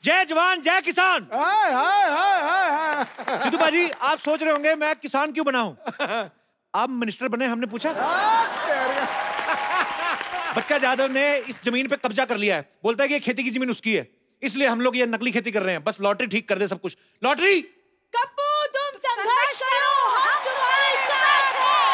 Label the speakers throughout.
Speaker 1: जय जवान जय किसान। सिद्धू बाजी, आप सोच रहे होंगे मैं किसान क्यों बना हूं? आप मिनिस्टर बने, हमने पूछा। बच्चा जाधव ने इस जमीन पे कब्जा कर लिया है, बोलता है कि ये खेती की जमीन उसकी है, इसलिए हम लोग ये नकली खेती कर रहे हैं। बस लॉटरी ठीक कर दे सब कुछ। लॉटरी।
Speaker 2: कप्पू तुम संघर्ष करो, हम तुम्हारे साथ हैं।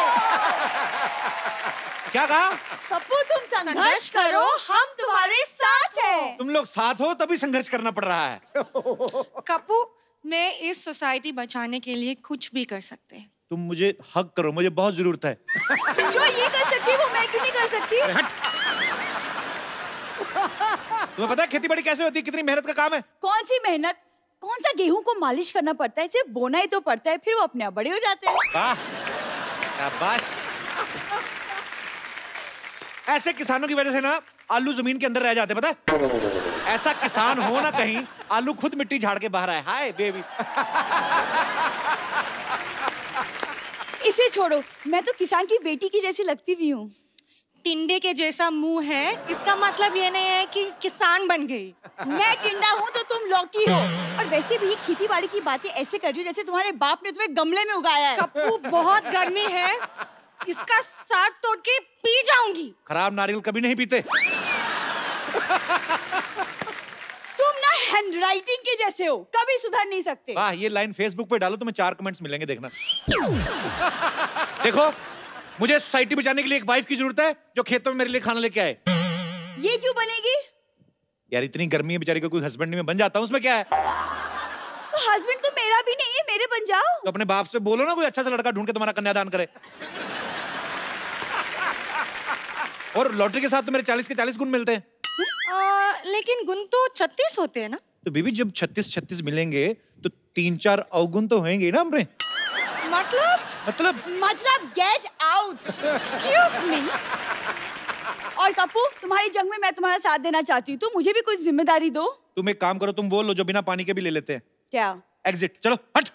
Speaker 1: क्या कहा?
Speaker 2: कप्पू तुम संघर्ष करो, हम तुम्हारे साथ हैं।
Speaker 1: तुम लोग साथ हो तभी संघर्ष करना पड़ रहा है।
Speaker 3: कप्पू, मैं इस सोसाइटी बचाने के लिए कुछ भी कर सकते हैं।
Speaker 1: तुम मुझे हक करो, मुझे बहुत जरूरत है।
Speaker 2: जो ये कर सकती है वो मैं क्यों नहीं कर सकती?
Speaker 1: तुम्हें पता है खेती बाड़ी कैसे होती है, कितनी मेहनत का काम है?
Speaker 2: कौन सी मेहनत? कौन सा गेहूं को मालिश करना पड़ता है, सिर्फ बोना ही तो पड़ता है, फिर वो अपने आप बड़े हो जाते हैं।
Speaker 1: वाह, शाबाश। ऐसे किसानों की वजह से ना आलू जमीन के अंदर रह जाते, पता है? ऐसा किसान हो ना कहीं, आलू खुद मिट्टी झाड़ के बाहर आए। Hi baby.
Speaker 2: इसे छोड़ो, मैं तो किसान की बेटी की जैसी लगती भी हूँ।
Speaker 3: टिंडे के जैसा मुंह है, इसका मतलब ये नहीं है कि किसान बन गई।
Speaker 2: मैं टिंडा हूँ तो तुम लौकी हो। और वैसे भी खेती बाड़ी की बातें ऐसे कर रही हो जैसे तुम्हारे बाप ने तुम्हें गमले में उगाया है।
Speaker 3: कप्पू, बहुत गर्मी है, इसका साग तोड़ के पी जाऊंगी।
Speaker 1: खराब नारियल कभी नहीं पीते।
Speaker 2: तुम ना हैंडराइटिंग के जैसे हो, कभी सुधर नहीं सकते।
Speaker 1: वाह, ये लाइन फेसबुक पे डालो, तुम्हें 4 कमेंट्स मिलेंगे, देखना। देखो, मुझे सोसाइटी बचाने के लिए एक वाइफ की जरूरत है जो खेतों में मेरे लिए खाना लेके आए।
Speaker 2: ये क्यों बनेगी?
Speaker 1: यार इतनी गर्मी है, बेचारी को कोई हस्बैंड नहीं, मैं बन जाता हूँ, उसमें क्या है?
Speaker 2: तो हस्बैंड तो मेरा भी नहीं है, मेरे बन जाओ।
Speaker 1: तो अपने बाप से बोलो ना कोई अच्छा सा लड़का ढूंढ के तुम्हारा कन्यादान करे। और लॉटरी के साथ तो मेरे 40 के 40 गुण मिलते हैं।
Speaker 3: लेकिन गुण तो 36 होते हैं ना?
Speaker 1: तो बीबी जब 36 मिलेंगे तो 3-4 अवगुण तो होंगे ना हमने।
Speaker 2: मतलब गेट आउट।
Speaker 3: Excuse me.
Speaker 2: और कप्पू, तुम्हारी जंग में मैं तुम्हारा साथ देना चाहती हूँ, तो मुझे भी कुछ जिम्मेदारी दो।
Speaker 1: तुम एक काम करो, तुम बोल लो जो बिना पानी के भी ले लेते हैं।
Speaker 2: क्या?
Speaker 1: एग्जिट। चलो हट।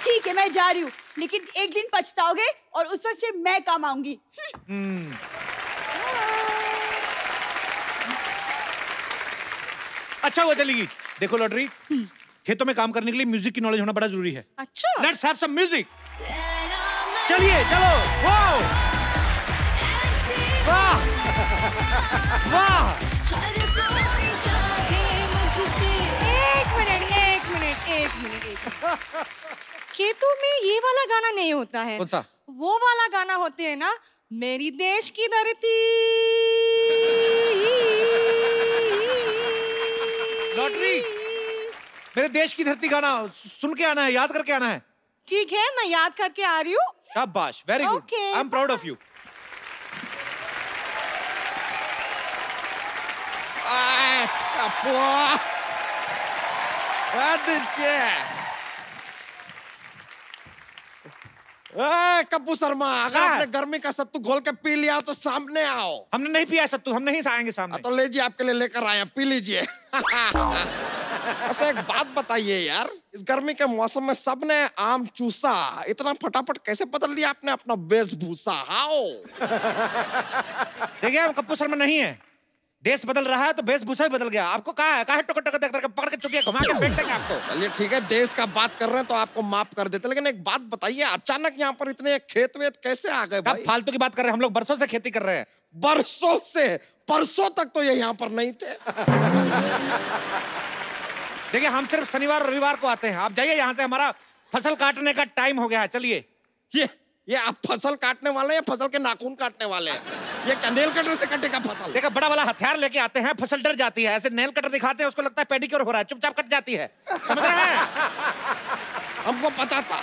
Speaker 2: ठीक है, मैं जा रही हूँ, लेकिन एक दिन पछताओगे और उस वक्त सिर्फ मैं काम आऊंगी।
Speaker 1: अच्छा हुआ चलेगी। देखो लॉटरी, खेतों में काम करने के लिए म्यूजिक की नॉलेज होना बड़ा जरूरी है।
Speaker 3: अच्छा।
Speaker 1: Let's have some music. चलिए चलो। वाह वाह वाह।
Speaker 3: एक मिनट। खेतों में ये वाला गाना नहीं होता है।
Speaker 1: कौन सा?
Speaker 3: वो वाला गाना होते है ना, मेरी देश की धरती।
Speaker 1: लॉटरी, मेरे देश की धरती गाना सुन के आना है, याद करके आना है।
Speaker 3: ठीक है, मैं याद करके आ रही हूँ।
Speaker 1: शाबाश, very good, I am proud of you.
Speaker 4: Kappu Sharma, अगर आपने गर्मी का सत्तू घोल के पी लिया तो सामने आओ।
Speaker 1: हमने नहीं पिया सत्तू, हम नहीं आएंगे सामने।
Speaker 4: तो लीजिए, आपके लिए लेकर आए, पी लीजिए। अच्छा एक बात बताइए यार, इस गर्मी के मौसम में सबने आम चूसा, इतना फटाफट कैसे बदल लिया आपने अपना वेशभूषा? हाओ।
Speaker 1: देखिए, हम कप्पू शर्मा नहीं है, देश बदल रहा है तो वेशभूषा भी बदल गया। आपको कहा है टोकर टोकर देख पकड़ के चुपिया घुमा के फेंक देंगे आपको।
Speaker 4: चलिए ठीक है, देश का बात कर रहे हैं तो आपको माफ कर देते, लेकिन एक बात बताइए, अचानक यहाँ पर इतने खेत वेत कैसे आ गए भाई?
Speaker 1: फालतू की बात कर रहे हैं, हम लोग बरसों से खेती कर रहे हैं।
Speaker 4: बरसों से? परसों तक तो ये यहाँ पर नहीं थे।
Speaker 1: देखिए, हम सिर्फ शनिवार और रविवार को आते हैं। आप जाइए यहाँ से, हमारा फसल काटने का टाइम हो गया है। चलिए।
Speaker 4: ये आप फसल काटने वाले हैं या फसल के नाखून काटने वाले हैं? ये क्या नेल कटर से कटेगा फसल?
Speaker 1: देखा, बड़ा वाला हथियार लेके आते हैं, फसल डर जाती है। ऐसे नेल कटर दिखाते हैं, उसको लगता है पेडिक्योर हो रहा है, चुपचाप कट जाती है। समझ रहे हैं?
Speaker 4: हमको पता था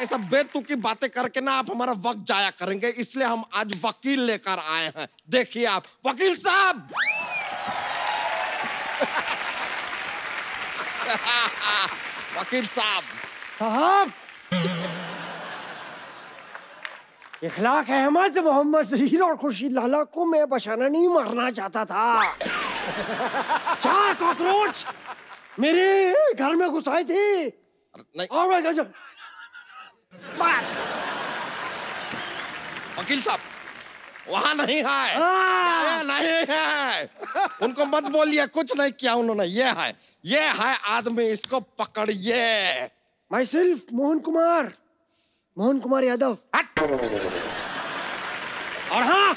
Speaker 4: ये सब बेतुकी बातें करके ना आप हमारा वक्त जाया करेंगे, इसलिए हम आज वकील लेकर आए हैं। देखिए आप, वकील साहब। वकील साहब।
Speaker 5: इखलाक अहमद, मोहम्मद जहीर और खुर्शीद लाला को मैं बचाना नहीं, मारना चाहता था। 4 कॉकरोच मेरे घर में घुस आए थे।
Speaker 4: बस। वकील साहब, वहाँ नहीं है, नहीं है। उनको मत बोलिए, कुछ नहीं किया उन्होंने। ये है आदमी, इसको पकड़िए।
Speaker 5: My self Mohan Kumar Yadav. और हाँ,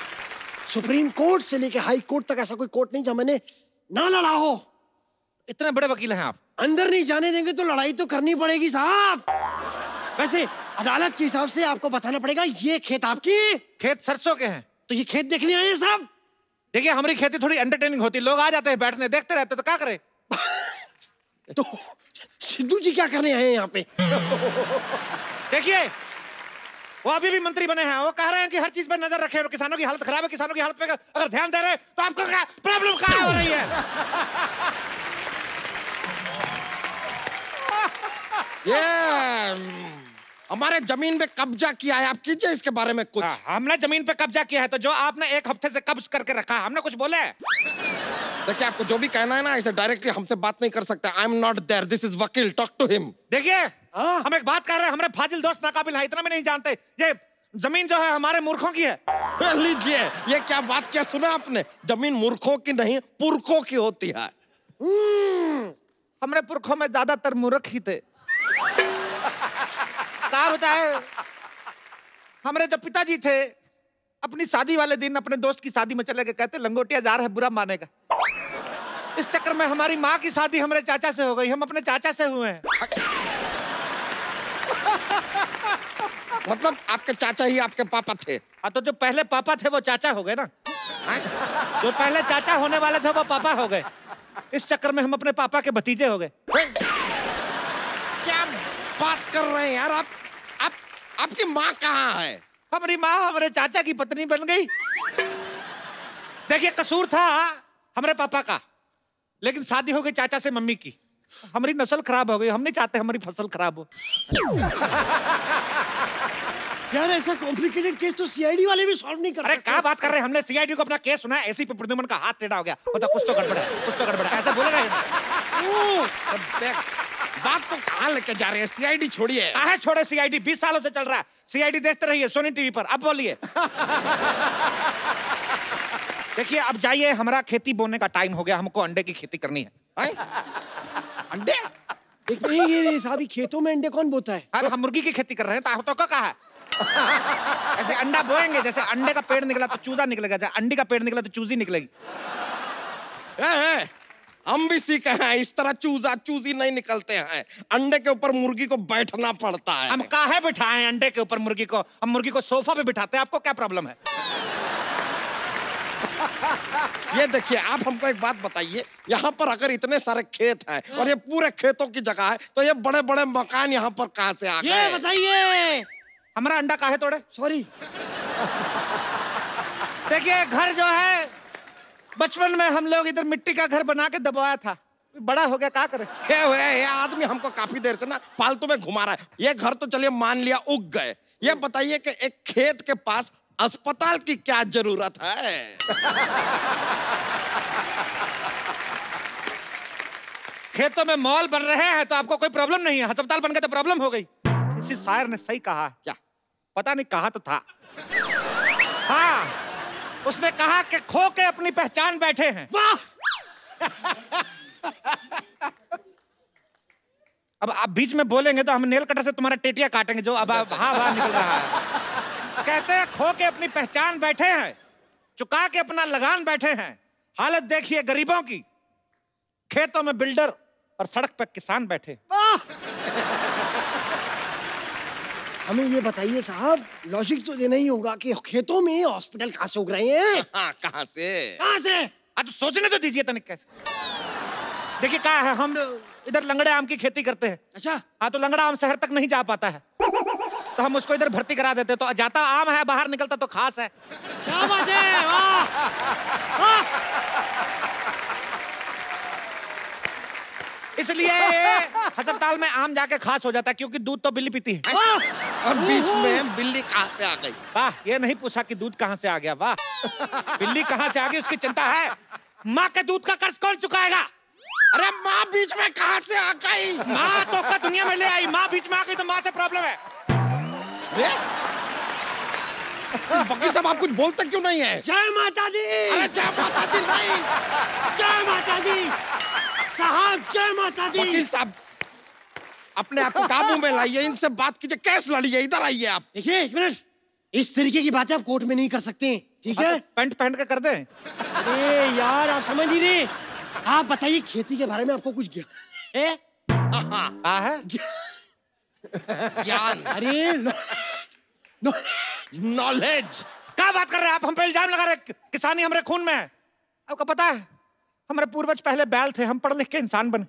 Speaker 5: सुप्रीम कोर्ट से लेके हाई कोर्ट तक ऐसा कोई कोर्ट नहीं जहाँ मैंने ना लड़ा हो।
Speaker 1: इतने बड़े वकील हैं आप।
Speaker 5: अंदर नहीं जाने देंगे तो लड़ाई तो करनी पड़ेगी साहब। वैसे अदालत के हिसाब से आपको बताना पड़ेगा, ये खेत आपकी?
Speaker 1: खेत सरसों के हैं।
Speaker 5: तो ये खेत देखने आए हैं साहब?
Speaker 1: देखिए हमारी खेती थोड़ी एंटरटेनिंग होती है, लोग आ जाते हैं बैठने, देखते रहते, तो क्या करें?
Speaker 5: तो सिद्धू जी क्या करने आए हैं यहाँ पे?
Speaker 1: देखिए वो अभी भी मंत्री बने हैं, वो कह रहे हैं कि हर चीज पर नजर रखें, किसानों की हालत खराब है, किसानों की हालत पे अगर ध्यान दे रहे हैं तो आपको क्या प्रॉब्लम क्या हो रही है?
Speaker 4: ये हमारे जमीन पे कब्जा किया है, आप कीजिए इसके बारे में कुछ।
Speaker 1: हमने जमीन पे कब्जा किया है, तो जो आपने एक हफ्ते से कब्ज करके रखा है, हमने कुछ बोले?
Speaker 4: देखिए आपको जो भी कहना है ना, ऐसे डायरेक्टली हमसे बात नहीं कर सकते। I am not there, this is vakil, talk to him.
Speaker 1: देखिए हम एक बात कर रहे हैं, हमारे फाजिल दोस्त नाकाबिल हैं, इतना भी नहीं जानते। ये जमीन जो है हमारे मूर्खों की है।
Speaker 4: लीजिए, ये क्या बात क्या सुना आपने? जमीन मूर्खों की नहीं, पुरखों की होती है।
Speaker 1: हमारे पुरखों में ज्यादातर मूर्ख ही थे। क्या बताए, हमारे जो पिताजी थे अपनी शादी वाले दिन अपने दोस्त की शादी में चले गए, कहते लंगोटिया जा रहा है बुरा मानेगा। इस चक्कर में हमारी माँ की शादी हमारे चाचा से हो गई, हम अपने चाचा से हुए हैं।
Speaker 4: मतलब आपके चाचा ही आपके पापा थे?
Speaker 1: हाँ, तो जो पहले पापा थे वो चाचा हो गए ना। जो पहले चाचा होने वाले थे वो पापा हो गए। इस चक्कर में हम अपने पापा के भतीजे हो गए।
Speaker 4: क्या बात कर रहे हैं यार आप? आपकी माँ कहाँ है?
Speaker 1: हमारी माँ हमारे चाचा की पत्नी बन गई। देखिए कसूर था हमारे पापा का, लेकिन शादी हो गई चाचा से मम्मी की। हमारी नस्ल खराब हो गई, हम नहीं चाहते हमारी फसल खराब हो।
Speaker 5: यार ऐसा कॉम्प्लिकेटेड केस तो सीआईडी वाले भी सॉल्व नहीं कर सकते।
Speaker 1: अरे क्या बात कर रहे हैं, हमने सीआईडी को अपना केस सुना है, एसीपी प्रद्युमन का हाथ टेढ़ा हो गया, मतलब कुछ तो गड़बड़ है, कुछ तो गड़बड़ है, ऐसा बोले रहे।
Speaker 4: बात को कहाँ लेके जा रहे हैं? सीआईडी छोड़िए।
Speaker 1: कहाँ छोड़े सीआईडी, 20 सालों से चल रहा है सीआईडी, देखते रहिए सोनी टीवी पर। अब बोलिए। देखिए अब जाइए, हमारा खेती बोने का टाइम हो गया, हमको अंडे की खेती करनी है।
Speaker 4: अंडे?
Speaker 5: ये साहब खेतों में अंडे कौन बोता है?
Speaker 1: अरे हम मुर्गी की खेती कर रहे हैं, तो कहा है ऐसे अंडा बोएंगे, जैसे अंडे का पेड़ निकला तो चूजा निकलेगा, जैसे अंडी का पेड़ निकला तो चूजी निकलेगी।
Speaker 4: हम भी सीखे हैं, इस तरह चूजा चूजी नहीं निकलते हैं। अंडे के ऊपर मुर्गी को बैठना पड़ता है।
Speaker 1: हम काहे बिठाएं अंडे के ऊपर मुर्गी को? हम मुर्गी को सोफा पे बिठाते हैं, आपको क्या प्रॉब्लम है?
Speaker 4: ये देखिए, आप हमको एक बात बताइए, यहाँ पर अगर इतने सारे खेत हैं और ये पूरे खेतों की जगह है, तो ये बड़े बड़े मकान यहाँ पर कहाँ से आ गए?
Speaker 5: ये बताइए,
Speaker 1: हमारा अंडा काहे तोड़े?
Speaker 5: सॉरी।
Speaker 1: देखिए घर जो है, बचपन में हम लोग इधर मिट्टी का घर बना के दबाया था, बड़ा हो गया, क्या करे?
Speaker 4: ये आदमी हमको काफी देर से ना फालतू में घुमा रहा है। ये घर तो चलिए मान लिया उग गए, ये बताइए कि एक खेत के पास अस्पताल की क्या जरूरत है?
Speaker 1: खेतों में मॉल बन रहे हैं तो आपको कोई प्रॉब्लम नहीं है, अस्पताल बन गए तो प्रॉब्लम हो गई। किसी शायर ने सही कहा।
Speaker 4: क्या?
Speaker 1: पता नहीं, कहा तो था। हाँ, उसने कहा कि खो के अपनी पहचान बैठे हैं।
Speaker 5: वाह!
Speaker 1: अब आप बीच में बोलेंगे तो हम नेल कटर से तुम्हारा टेटिया काटेंगे, जो अब हाँ निकल रहा है। कहते हैं खो के अपनी पहचान बैठे हैं, चुका के अपना लगान बैठे हैं। हालत देखिए गरीबों की, खेतों में बिल्डर और सड़क पर किसान बैठे।
Speaker 5: हमें ये बताइए साहब, लॉजिक तो देना ही होगा कि खेतों में हॉस्पिटल कहाँ से उग रहे हैं?
Speaker 4: हाँ, कहाँ से?
Speaker 5: कहाँ से?
Speaker 1: आज सोचने तो दीजिए तनिक। देखिए क्या है, हम इधर लंगड़े आम की खेती करते हैं।
Speaker 5: अच्छा।
Speaker 1: हाँ, तो लंगड़ा आम शहर तक नहीं जा पाता है, तो हम उसको इधर भर्ती करा देते, तो जाता आम है, बाहर निकलता तो खास है।
Speaker 5: क्या बात है, वाह!
Speaker 1: इसलिए अस्पताल में आम जाके खास हो जाता है, क्योंकि दूध तो बिल्ली पीती है।
Speaker 4: और बीच में बिल्ली कहाँ से आ गई?
Speaker 1: वाह, ये नहीं पूछा कि दूध कहाँ से आ गया। वाह, बिल्ली कहाँ से आ गई उसकी चिंता है। माँ के दूध का कर्ज कौन चुकाएगा?
Speaker 4: अरे माँ बीच में कहाँ से आ गई?
Speaker 1: माँ तो का दुनिया में ले आई, माँ बीच में आ गई तो माँ से प्रॉब्लम है।
Speaker 4: वकील साहब आप कुछ बोलते क्यों नहीं है?
Speaker 5: जय माता दी।
Speaker 4: अरे जय माता दी नहीं।
Speaker 5: जय माता दी साहब, जय माता दी।
Speaker 4: वकील साहब अपने आप को काबू में लाइए, इनसे बात कीजिए, केस लड़िए, इधर आइए आप।
Speaker 5: देखिए एक मिनट, इस तरीके की बातें आप कोर्ट में नहीं कर सकते, ठीक है?
Speaker 1: पैंट पहन के कर दे।
Speaker 5: अरे यार आप समझ नहीं रहे। आप बताइए खेती के बारे में आपको कुछ ज्ञान है?
Speaker 1: हाँ है
Speaker 4: ज्ञान,
Speaker 5: अरे
Speaker 4: नॉलेज।
Speaker 1: क्या बात कर रहे हैं आप? हम पे इल्जाम लगा रहे, किसानी हमारे खून में है। आपको पता है हमारे पूर्वज पहले बैल थे, हम पढ़ लिख के इंसान बने।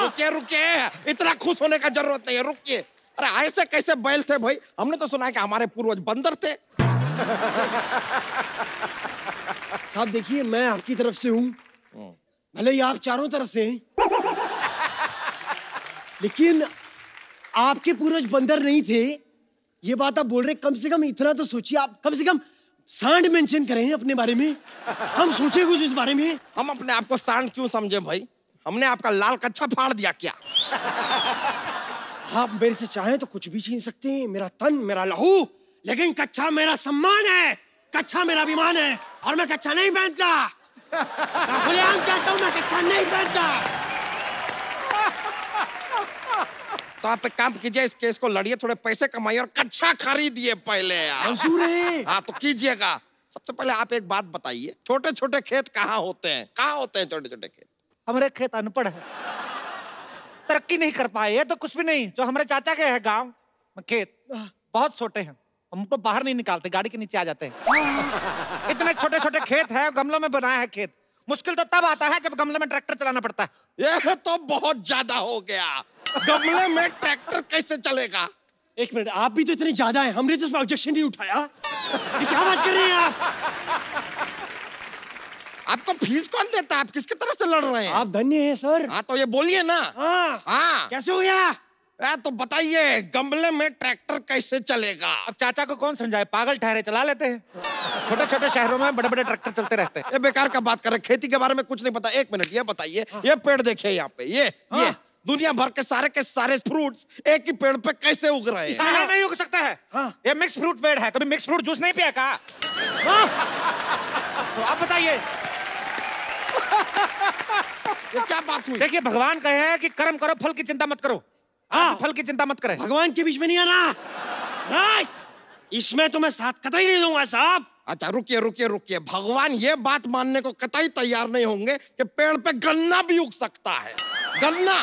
Speaker 4: रुकिए रुकिए, इतना खुश होने का जरूरत नहीं है, रुकिए। अरे ऐसे कैसे बैल थे भाई? हमने तो सुना है कि हमारे पूर्वज बंदर थे।
Speaker 5: साहब देखिए, मैं आपकी तरफ से हूँ, भले ही आप चारों तरफ से हैं, लेकिन आपके पूर्वज बंदर नहीं थे, ये बात आप बोल रहे। कम से कम इतना तो सोचिए, आप कम से कम सांड मेंशन करें अपने बारे में, हम सोचे कुछ इस बारे में।
Speaker 4: हम अपने आप को सांड क्यों समझे भाई? हमने आपका लाल कच्छा फाड़ दिया क्या?
Speaker 5: आप मेरे से चाहें तो कुछ भी छीन सकते हैं, मेरा तन, मेरा लहू, लेकिन कच्छा मेरा सम्मान है, कच्छा मेरा अभिमान है, और मैं कच्छा नहीं पहनता। मैं खुलेआम कहता हूं, मैं कच्छा नहीं पहनता।
Speaker 4: तो आप एक काम कीजिए, इस केस को लड़िए, थोड़े पैसे कमाइए और कच्छा खरीदिए पहले यार।
Speaker 5: मंजूर है।
Speaker 4: हाँ तो कीजिएगा। सबसे पहले आप एक बात बताइए, छोटे छोटे खेत कहाँ होते हैं? कहाँ होते हैं छोटे छोटे खेत?
Speaker 1: हमारे खेत अनपढ़ है, तरक्की नहीं कर पाए। ये तो कुछ भी नहीं, जो हमारे चाचा के है गांव में खेत बहुत छोटे हैं, हमको बाहर नहीं निकालते, गाड़ी के नीचे आ जाते हैं। इतने छोटे छोटे खेत है, गमलों में बनाया है खेत। मुश्किल तो तब आता है जब गमले में ट्रैक्टर चलाना पड़ता है।
Speaker 4: ये तो बहुत ज्यादा हो गया, गमले में ट्रैक्टर कैसे चलेगा?
Speaker 5: एक मिनट, आप भी तो इतने ज्यादा हैं, हमने तो उसमें ऑब्जेक्शन नहीं उठाया। ये क्या बात कर रहे हैं आप?
Speaker 4: आपको फीस कौन देता है? आप किसकी तरफ से लड़ रहे हैं?
Speaker 5: आप धन्य हैं सर।
Speaker 4: हाँ तो ये बोलिए ना।
Speaker 5: हाँ
Speaker 4: हाँ
Speaker 5: कैसे हो गया?
Speaker 4: तो बताइए, गमले में ट्रैक्टर कैसे चलेगा?
Speaker 1: अब चाचा को कौन समझाए, पागल ठहरे, चला लेते हैं। छोटे छोटे शहरों में बड़े बड़े ट्रैक्टर चलते रहते हैं।
Speaker 4: ये बेकार का बात कर रहे, खेती के बारे में कुछ नहीं पता। एक मिनट, ये बताइए, ये पेड़ देखिए यहाँ पे, ये दुनिया भर के सारे फ्रूट्स एक ही पेड़ पे कैसे उग रहे हैं?
Speaker 1: यहाँ नहीं उग सकता है।
Speaker 5: हाँ।
Speaker 1: ये मिक्स फ्रूट पेड़ है, कभी मिक्स फ्रूट जूस नहीं पिया का? तो आप बताइए,
Speaker 4: ये क्या बात हुई?
Speaker 1: देखिए भगवान कहे हैं कि कर्म करो, फल की चिंता मत करो। हाँ, फल की चिंता मत करें।
Speaker 5: भगवान के बीच में नहीं आना। नहीं, इसमें तो मैं साथ कतई नहीं दूंगा साहब।
Speaker 4: अच्छा रुकिए रुकिए रुकिए, भगवान ये बात मानने को कतई तैयार नहीं होंगे कि पेड़ पे गन्ना भी उग सकता है। गन्ना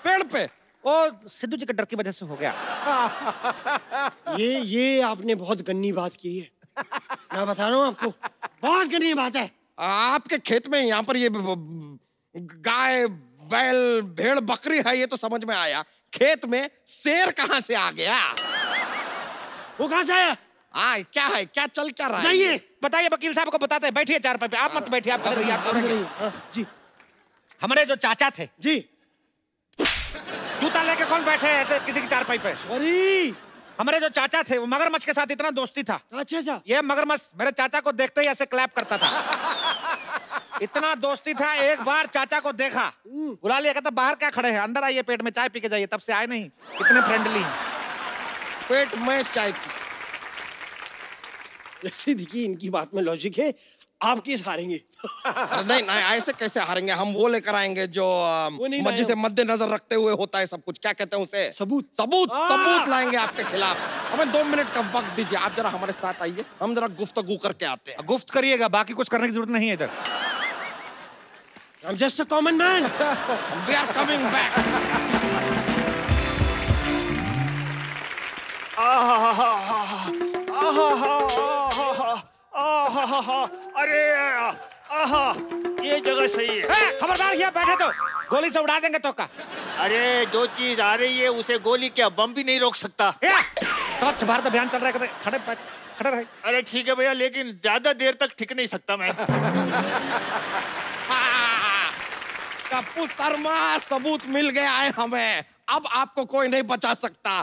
Speaker 4: पेड़ पे?
Speaker 1: वो सिद्धू जी के डर की वजह से हो गया।
Speaker 5: ये आपने बहुत गन्नी बात की है, मैं बता रहा हूँ आपको, बहुत गन्नी बात है।
Speaker 4: आपके खेत में यहाँ पर ये गाय बैल भेड़ बकरी है, ये तो समझ में आया। खेत में शेर कहाँ से आ गया?
Speaker 5: वो कहाँ से आया?
Speaker 4: क्या है, क्या चल क्या रहा है?
Speaker 5: बताइए।
Speaker 1: बताइए, वकील साहब को बताते हैं। बैठिए चारपाई पे, आप मत बैठिए, आप करिए, आप करिए।
Speaker 5: जी
Speaker 1: हमारे जो चाचा थे
Speaker 5: जी,
Speaker 1: जूता लेके कौन बैठे ऐसे किसी की चारपाई पे?
Speaker 5: सॉरी।
Speaker 1: हमारे जो चाचा थे वो मगरमच्छ के साथ इतना दोस्ती था।
Speaker 5: अच्छा।
Speaker 1: ये मगरमच्छ मेरे चाचा को देखते ही ऐसे क्लैप करता था। इतना दोस्ती था, एक बार चाचा को देखा, बुला लिया, कहता बाहर क्या खड़े हैं, अंदर आइए, पेट में चाय पी के जाइए। तब से आए नहीं, कितने फ्रेंडली हैं।
Speaker 4: पेट में चाय पी।
Speaker 5: वैसे देखिए, इनकी बात में लॉजिक है, आप केस हारेंगे।
Speaker 4: नहीं नहीं, ऐसे कैसे हारेंगे? हम वो लेकर आएंगे जो मर्जी से मद्देनजर रखते हुए होता है सब कुछ। क्या कहते हैं उसे?
Speaker 5: सबूत।
Speaker 4: सबूत लाएंगे आपके खिलाफ। हमें 2 मिनट का वक्त दीजिए, आप जरा हमारे साथ आइए, हम जरा गुफ्तगू करके आते हैं।
Speaker 1: गुफ्त करिएगा, बाकी कुछ करने की जरूरत नहीं है इधर।
Speaker 5: I'm just a common man.
Speaker 4: We are coming back.
Speaker 6: अरे ये जगह सही है।
Speaker 1: खबरदार, यहाँ बैठे तो गोली से उड़ा देंगे तो का।
Speaker 6: अरे जो चीज आ रही है उसे गोली क्या बम भी नहीं रोक सकता।
Speaker 1: स्वच्छ भारत अभियान चल रहा है, खड़े रहे।
Speaker 6: अरे ठीक है भैया, लेकिन ज्यादा देर तक टिक नहीं सकता मैं।
Speaker 4: कप्पू शर्मा, सबूत मिल गया है हमें, अब आपको कोई नहीं बचा सकता।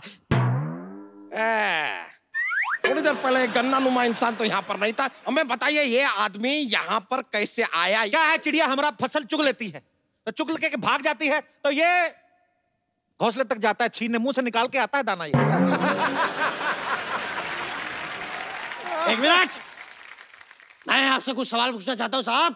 Speaker 4: थोड़ी देर पहले गन्ना नुमा इंसान तो यहाँ पर नहीं था। हमें बताइए, ये आदमी यहाँ पर कैसे आया?
Speaker 1: क्या है, चिड़िया हमारा फसल चुग लेती है तो चुग के भाग जाती है, तो ये घोंसले तक जाता है, छीनने मुंह से निकाल के आता है दाना। ये
Speaker 5: एक मिनट, मैं आपसे कुछ सवाल पूछना चाहता हूँ साहब।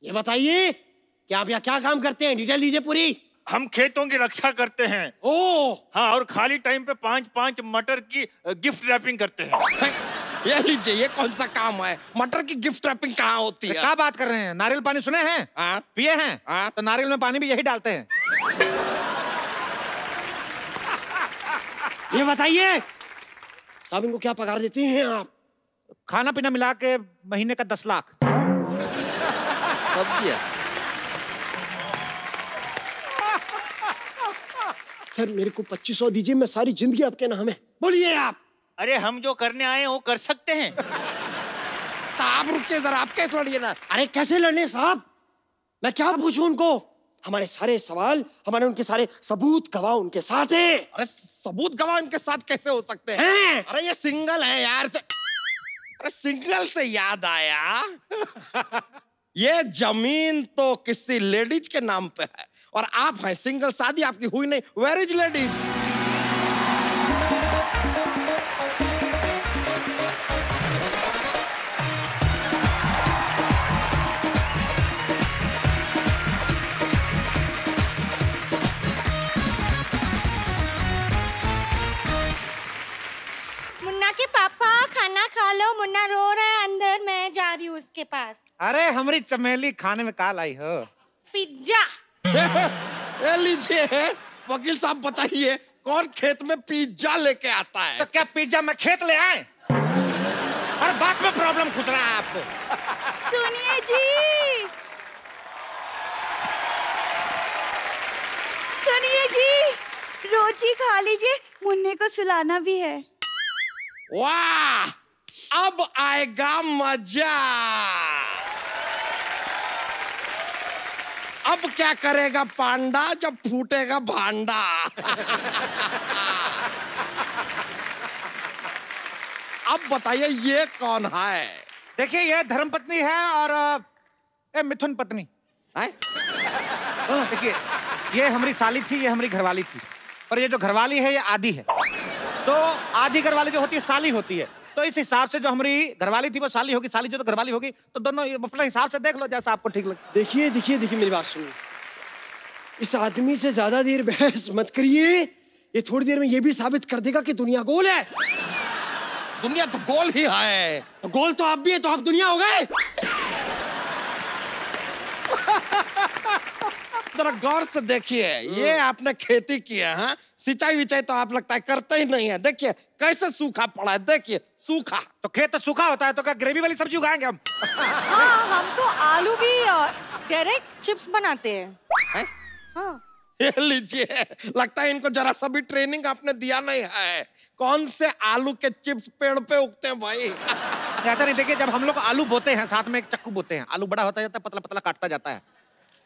Speaker 5: ये बताइए कि आप यहाँ क्या काम करते हैं, डिटेल दीजिए पूरी।
Speaker 6: हम खेतों की रक्षा करते हैं।
Speaker 5: ओ,
Speaker 6: हाँ, और खाली टाइम पे 5-5 मटर की गिफ्ट रैपिंग करते हैं।
Speaker 4: ये लीजिए, ये कौन सा काम है? मटर की गिफ्ट रैपिंग कहाँ होती है?
Speaker 1: क्या बात कर रहे हैं? नारियल पानी सुने हैं?
Speaker 4: हाँ?
Speaker 1: पिए हैं?
Speaker 4: हाँ?
Speaker 1: तो नारियल में पानी भी यही डालते हैं।
Speaker 5: ये बताइए साहब, इनको क्या पगार देते हैं आप?
Speaker 1: खाना पीना मिला के महीने का 10 लाख।
Speaker 6: कब किया?
Speaker 5: सर मेरे को 2500 दीजिए, मैं सारी जिंदगी आपके नाम है। बोलिए आप।
Speaker 6: अरे हम जो करने आए हैं वो कर सकते हैं।
Speaker 4: तो आप रुकिए जरा, आप कैसे लड़िए ना।
Speaker 5: अरे कैसे लड़ने साहब, मैं क्या पूछूं उनको? हमारे सारे सवाल, हमारे उनके सारे सबूत गवाह उनके साथ हैं।
Speaker 4: अरे सबूत गवाह इनके साथ कैसे हो सकते हैं? अरे ये सिंगल है यार। अरे सिंगल से याद आया, ये जमीन तो किसी लेडीज के नाम पे है और आप हैं सिंगल, शादी आपकी हुई नहीं। Where is ladies?
Speaker 3: मुन्ना के पापा खाना खा लो, मुन्ना रो रहा है अंदर, मैं जा रही हूँ उसके पास।
Speaker 1: अरे हमारी चमेली खाने में काल आई हो।
Speaker 3: पिज्जा।
Speaker 4: ये लीजिए वकील साहब, बताइए कौन खेत में पिज्जा लेके आता है?
Speaker 1: तो क्या पिज्जा में खेत ले आए? हर बात में प्रॉब्लम खुद रहा है आपको।
Speaker 2: सुनिए जी, सुनिए जी, रोटी खा लीजिए, मुन्ने को सुलाना भी है।
Speaker 4: वाह, अब आएगा मजा। अब क्या करेगा पांडा जब फूटेगा भांडा। अब बताइए ये कौन है?
Speaker 1: देखिए ये धर्मपत्नी है और ये मिथुन पत्नी
Speaker 4: है?
Speaker 1: देखिए ये हमारी साली थी, ये हमारी घरवाली थी, और ये जो घरवाली है ये आधी है। तो आधी घरवाली जो होती है साली होती है, तो इस हिसाब से जो हमारी घरवाली थी वो साली होगी, साली जो तो घरवाली होगी, तो दोनों अपने हिसाब से देख लो जैसा आपको ठीक लगे।
Speaker 5: देखिए देखिए देखिए, मेरी बात सुनिए, इस आदमी से ज्यादा देर बहस मत करिए। ये थोड़ी देर में ये भी साबित कर देगा कि दुनिया गोल है।
Speaker 4: दुनिया तो गोल ही है।
Speaker 5: तो गोल तो आप भी है, तो आप दुनिया हो गए।
Speaker 4: जरा गौर से देखिए, ये आपने खेती की है, हाँ? सिंचाई विचाई तो आप लगता है करते ही नहीं है। देखिए कैसे सूखा पड़ा है, देखिए सूखा।
Speaker 1: तो खेत तो सूखा होता है, तो क्या ग्रेवी वाली सब्जी उगाएंगे हम?
Speaker 3: हाँ, हम तो आलू भी डायरेक्ट चिप्स बनाते हैं। हाँ।
Speaker 4: ये लीजिए, लगता है इनको जरा सा भी ट्रेनिंग आपने दिया नहीं है। कौन से आलू के चिप्स पेड़ पे उगते हैं भाई?
Speaker 1: ऐसा नहीं, देखिए जब हम लोग आलू बोते हैं साथ में एक चक्कू बोते हैं, आलू बड़ा होता जाता है, पतला पतला काटता जाता है,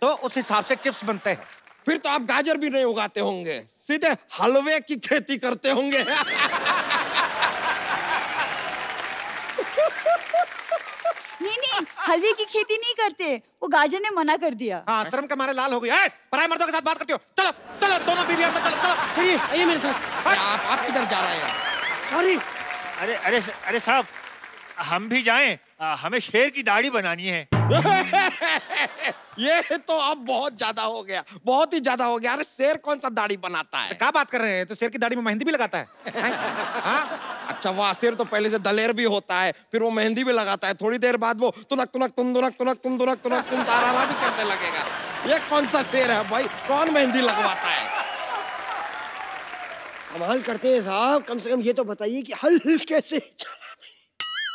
Speaker 1: तो उस हिसाब से चिप्स बनते हैं।
Speaker 4: फिर तो आप गाजर भी नहीं उगाते होंगे, सीधे हलवे की खेती करते होंगे।
Speaker 2: नहीं नहीं, हलवे की खेती नहीं करते, वो गाजर ने मना कर दिया।
Speaker 1: हाँ, शर्म के मारे लाल हो गई। पराये मर्दों के साथ बात करती हो? चलो चलो, दोनों बीवियां, चलो चलो।
Speaker 5: चलिए आइए मेरे साथ।
Speaker 4: आप किधर जा रहे हैं?
Speaker 5: सॉरी।
Speaker 6: अरे अरे अरे साहब, हम भी जाएं? हमें शेर की दाढ़ी बनानी है।
Speaker 4: ये तो अब बहुत ज्यादा हो गया, बहुत ही ज्यादा हो गया। अरे शेर कौन सा दाढ़ी बनाता है?
Speaker 1: क्या बात कर रहे हैं? तो शेर की दाढ़ी में मेहंदी भी लगाता है। हाँ?
Speaker 4: अच्छा वाह, शेर तो पहले से दलेर भी होता है, फिर वो मेहंदी भी लगाता है, थोड़ी देर बाद वो तुनक तुनक तुम दुनक तुनक तुम दुनक तुनक तुम तारा भी करने लगेगा। ये कौन सा शेर है भाई? कौन मेहंदी लगवाता है?
Speaker 5: कमाल करते हैं साहब, कम से कम ये तो बताइए कि हल कैसे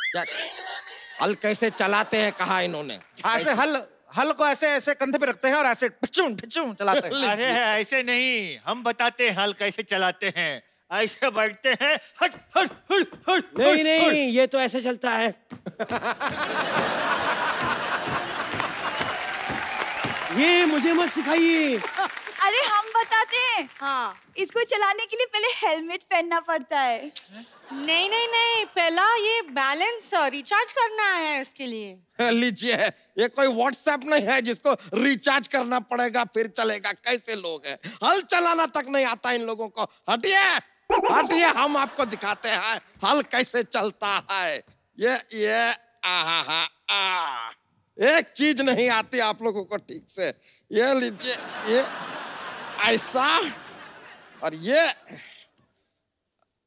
Speaker 4: क्या हल कैसे चलाते हैं कहा इन्होंने?
Speaker 1: ऐसे हल को ऐसे ऐसे कंधे पे रखते हैं और ऐसे पिचूं पिचूं चलाते हैं।
Speaker 6: अरे ऐसे नहीं, हम बताते हैं हल कैसे चलाते हैं। ऐसे बैठते हैं, हट हट हट हट।
Speaker 5: नहीं नहीं, ये तो ऐसे चलता है। ये मुझे मत सिखाइए।
Speaker 2: अरे हम बताते हैं।
Speaker 3: हाँ।
Speaker 2: इसको चलाने के लिए पहले हेलमेट पहनना पड़ता है।
Speaker 3: नहीं नहीं नहीं, पहला ये बैलेंस रिचार्ज करना है इसके लिए।
Speaker 4: लीजिए, ये कोई व्हाट्सएप नहीं है जिसको रिचार्ज करना पड़ेगा फिर चलेगा। कैसे लोग हैं, हल चलाना तक नहीं आता इन लोगों को। हटिए। हटिए, हम आपको दिखाते हैं हल कैसे चलता है। ये आहा, एक चीज नहीं आती आप लोगों को ठीक से। ये लीजिए, ये ऐसा और ये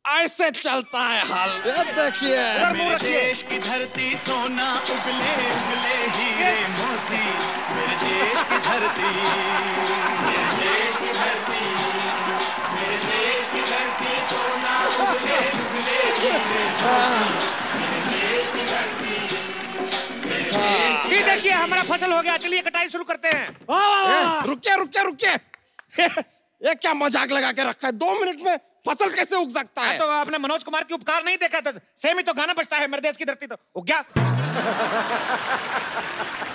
Speaker 4: ऐसे चलता है हल। ये देखिए,
Speaker 7: मेरे देश की धरती सोना उगले उगले हीरे मोती, मेरे देश की धरती, मेरे देश की धरती, मेरे देश की धरती सोना उगले उगले हीरे मोती, मेरे देश की धरती।
Speaker 1: ये देखिए हमारा फसल हो गया, चलिए कटाई शुरू करते हैं।
Speaker 4: रुकिए रुकिए रुकिए, ये क्या मजाक लगा के रखा है? 2 मिनट में फसल कैसे उग सकता है?
Speaker 1: तो आपने मनोज कुमार की उपकार नहीं देखा था? सेम ही तो गाना बजता है, मेरे देश की धरती तो उग गया।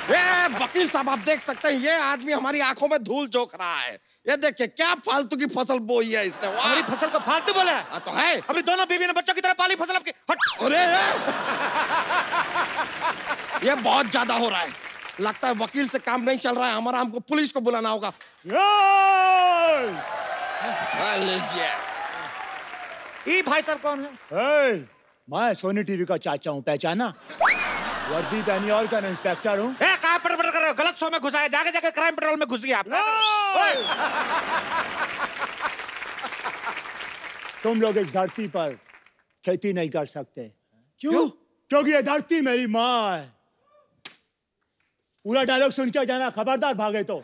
Speaker 4: ये वकील साहब, आप देख सकते हैं ये आदमी हमारी आंखों में धूल झोंक रहा है। ये देखिए क्या फालतू की फसल बोई है इसने।
Speaker 1: हमारी फसल को फालतू बोला है?
Speaker 4: तो है,
Speaker 1: अभी दोनों बीवी ने बच्चों की तरह पाली फसल आपकी। हट।
Speaker 4: अरे ये बहुत ज्यादा हो रहा है, लगता है वकील से काम नहीं चल रहा है हमारा, हमको पुलिस को बुलाना होगा। लीजिए।
Speaker 1: ये भाई साहब कौन है?
Speaker 8: मैं सोनी टीवी का चाचा हूँ, पहचाना? वर्दी पहनी और का इंस्पेक्टर हूँ।
Speaker 1: कहाँ पर कर रहे हो? गलत शो में घुसा है, जाके जाके क्राइम पेट्रोल में घुस गया आप।
Speaker 8: तुम लोग इस धरती पर खेती नहीं कर सकते। क्यों? क्योंकि ये धरती मेरी माँ है। पूरा डायलॉग सुन के जाना, खबरदार भागे तो।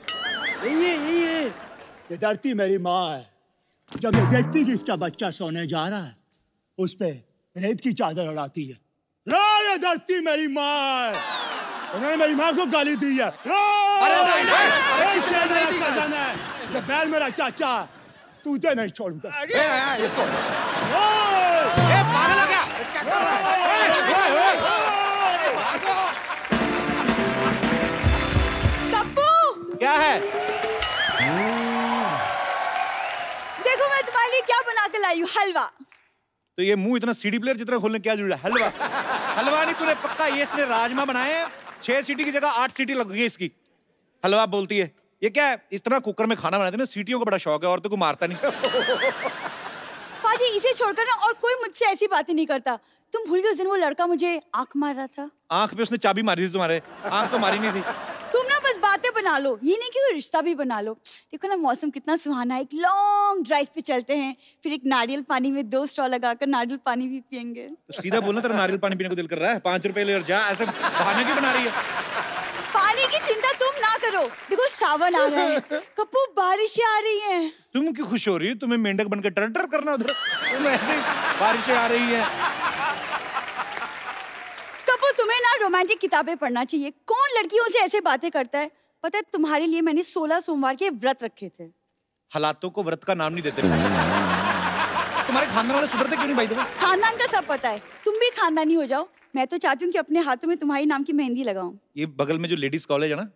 Speaker 8: ये धरती मेरी माँ है। जब ये देखती कि इसका बच्चा सोने जा रहा है, उस पे रेत की चादर उड़ाती है। ये धरती मेरी माँ है। उन्होंने मेरी माँ को गाली दी है। ये बैल मेरा चाचा, तुझे नहीं छोड़ूंगा।
Speaker 1: पागल हो गया?
Speaker 2: कप्पू,
Speaker 1: क्या है?
Speaker 2: देखो मैं तुम्हारे लिए क्या बना के लाई हूँ, हलवा।
Speaker 1: तो ये मुंह इतना सीडी प्लेयर जितना खोलने क्या जरूरत है? हलवा हलवा नहीं तूने पक्का, ये इसने राजमा बनाए 6 सीटी की जगह 8 सीटी लग गई इसकी। हलवा बोलती है, ये क्या है? इतना कुकर में खाना बनाते ना, सीटियों का बड़ा शौक है, औरतों को मारता नहीं।
Speaker 2: पाजी इसे छोड़कर ना और कोई मुझसे ऐसी बातें नहीं करता। तुम भूल गए उस दिन वो लड़का मुझे आंख मार रहा था?
Speaker 1: आंख पे उसने चाबी मारी थी तुम्हारे, आंख तो मारी नहीं थी।
Speaker 2: तुम ना बस बातें बना लो, ये नहीं कि वो रिश्ता भी बना लो। देखो ना मौसम कितना सुहाना है, एक लॉन्ग ड्राइव पे चलते हैं, फिर एक नारियल पानी में 2 स्ट्रॉ लगाकर नारियल पानी भी पियेंगे।
Speaker 1: तो सीधा बोलना, तेरा नारियल पानी पीने को दिल कर रहा है? 5 रुपए ले और जा, ऐसे बहाने क्यों बना रही है?
Speaker 2: पानी की चिंता तुम ना करो, देखो सावन आ रहा है, कप्पू बारिशें आ रही हैं।
Speaker 1: तुम क्यों खुश हो रही हो? तुम्हें मेंढक बनकर टर करना उधर, तुम ऐसे बारिशें आ रही है।
Speaker 2: कप्पू तुम्हें ना रोमांटिक किताबें पढ़ना चाहिए। कौन लड़कियों से ऐसे बातें करता है? पता है तुम्हारे लिए मैंने 16 सोमवार के व्रत रखे थे।
Speaker 1: हालातों को व्रत का नाम नहीं देते। तुम्हारे खानदान वाले सुधरते क्यों नहीं भाई? तुम्हें
Speaker 2: खानदान का सब पता है, तुम भी खानदानी हो जाओ। मैं तो चाहती हूँ कि अपने हाथों में तुम्हारी नाम की मेहंदी लगाऊं।
Speaker 1: ये बगल में जो लेडीज कॉलेज है ना,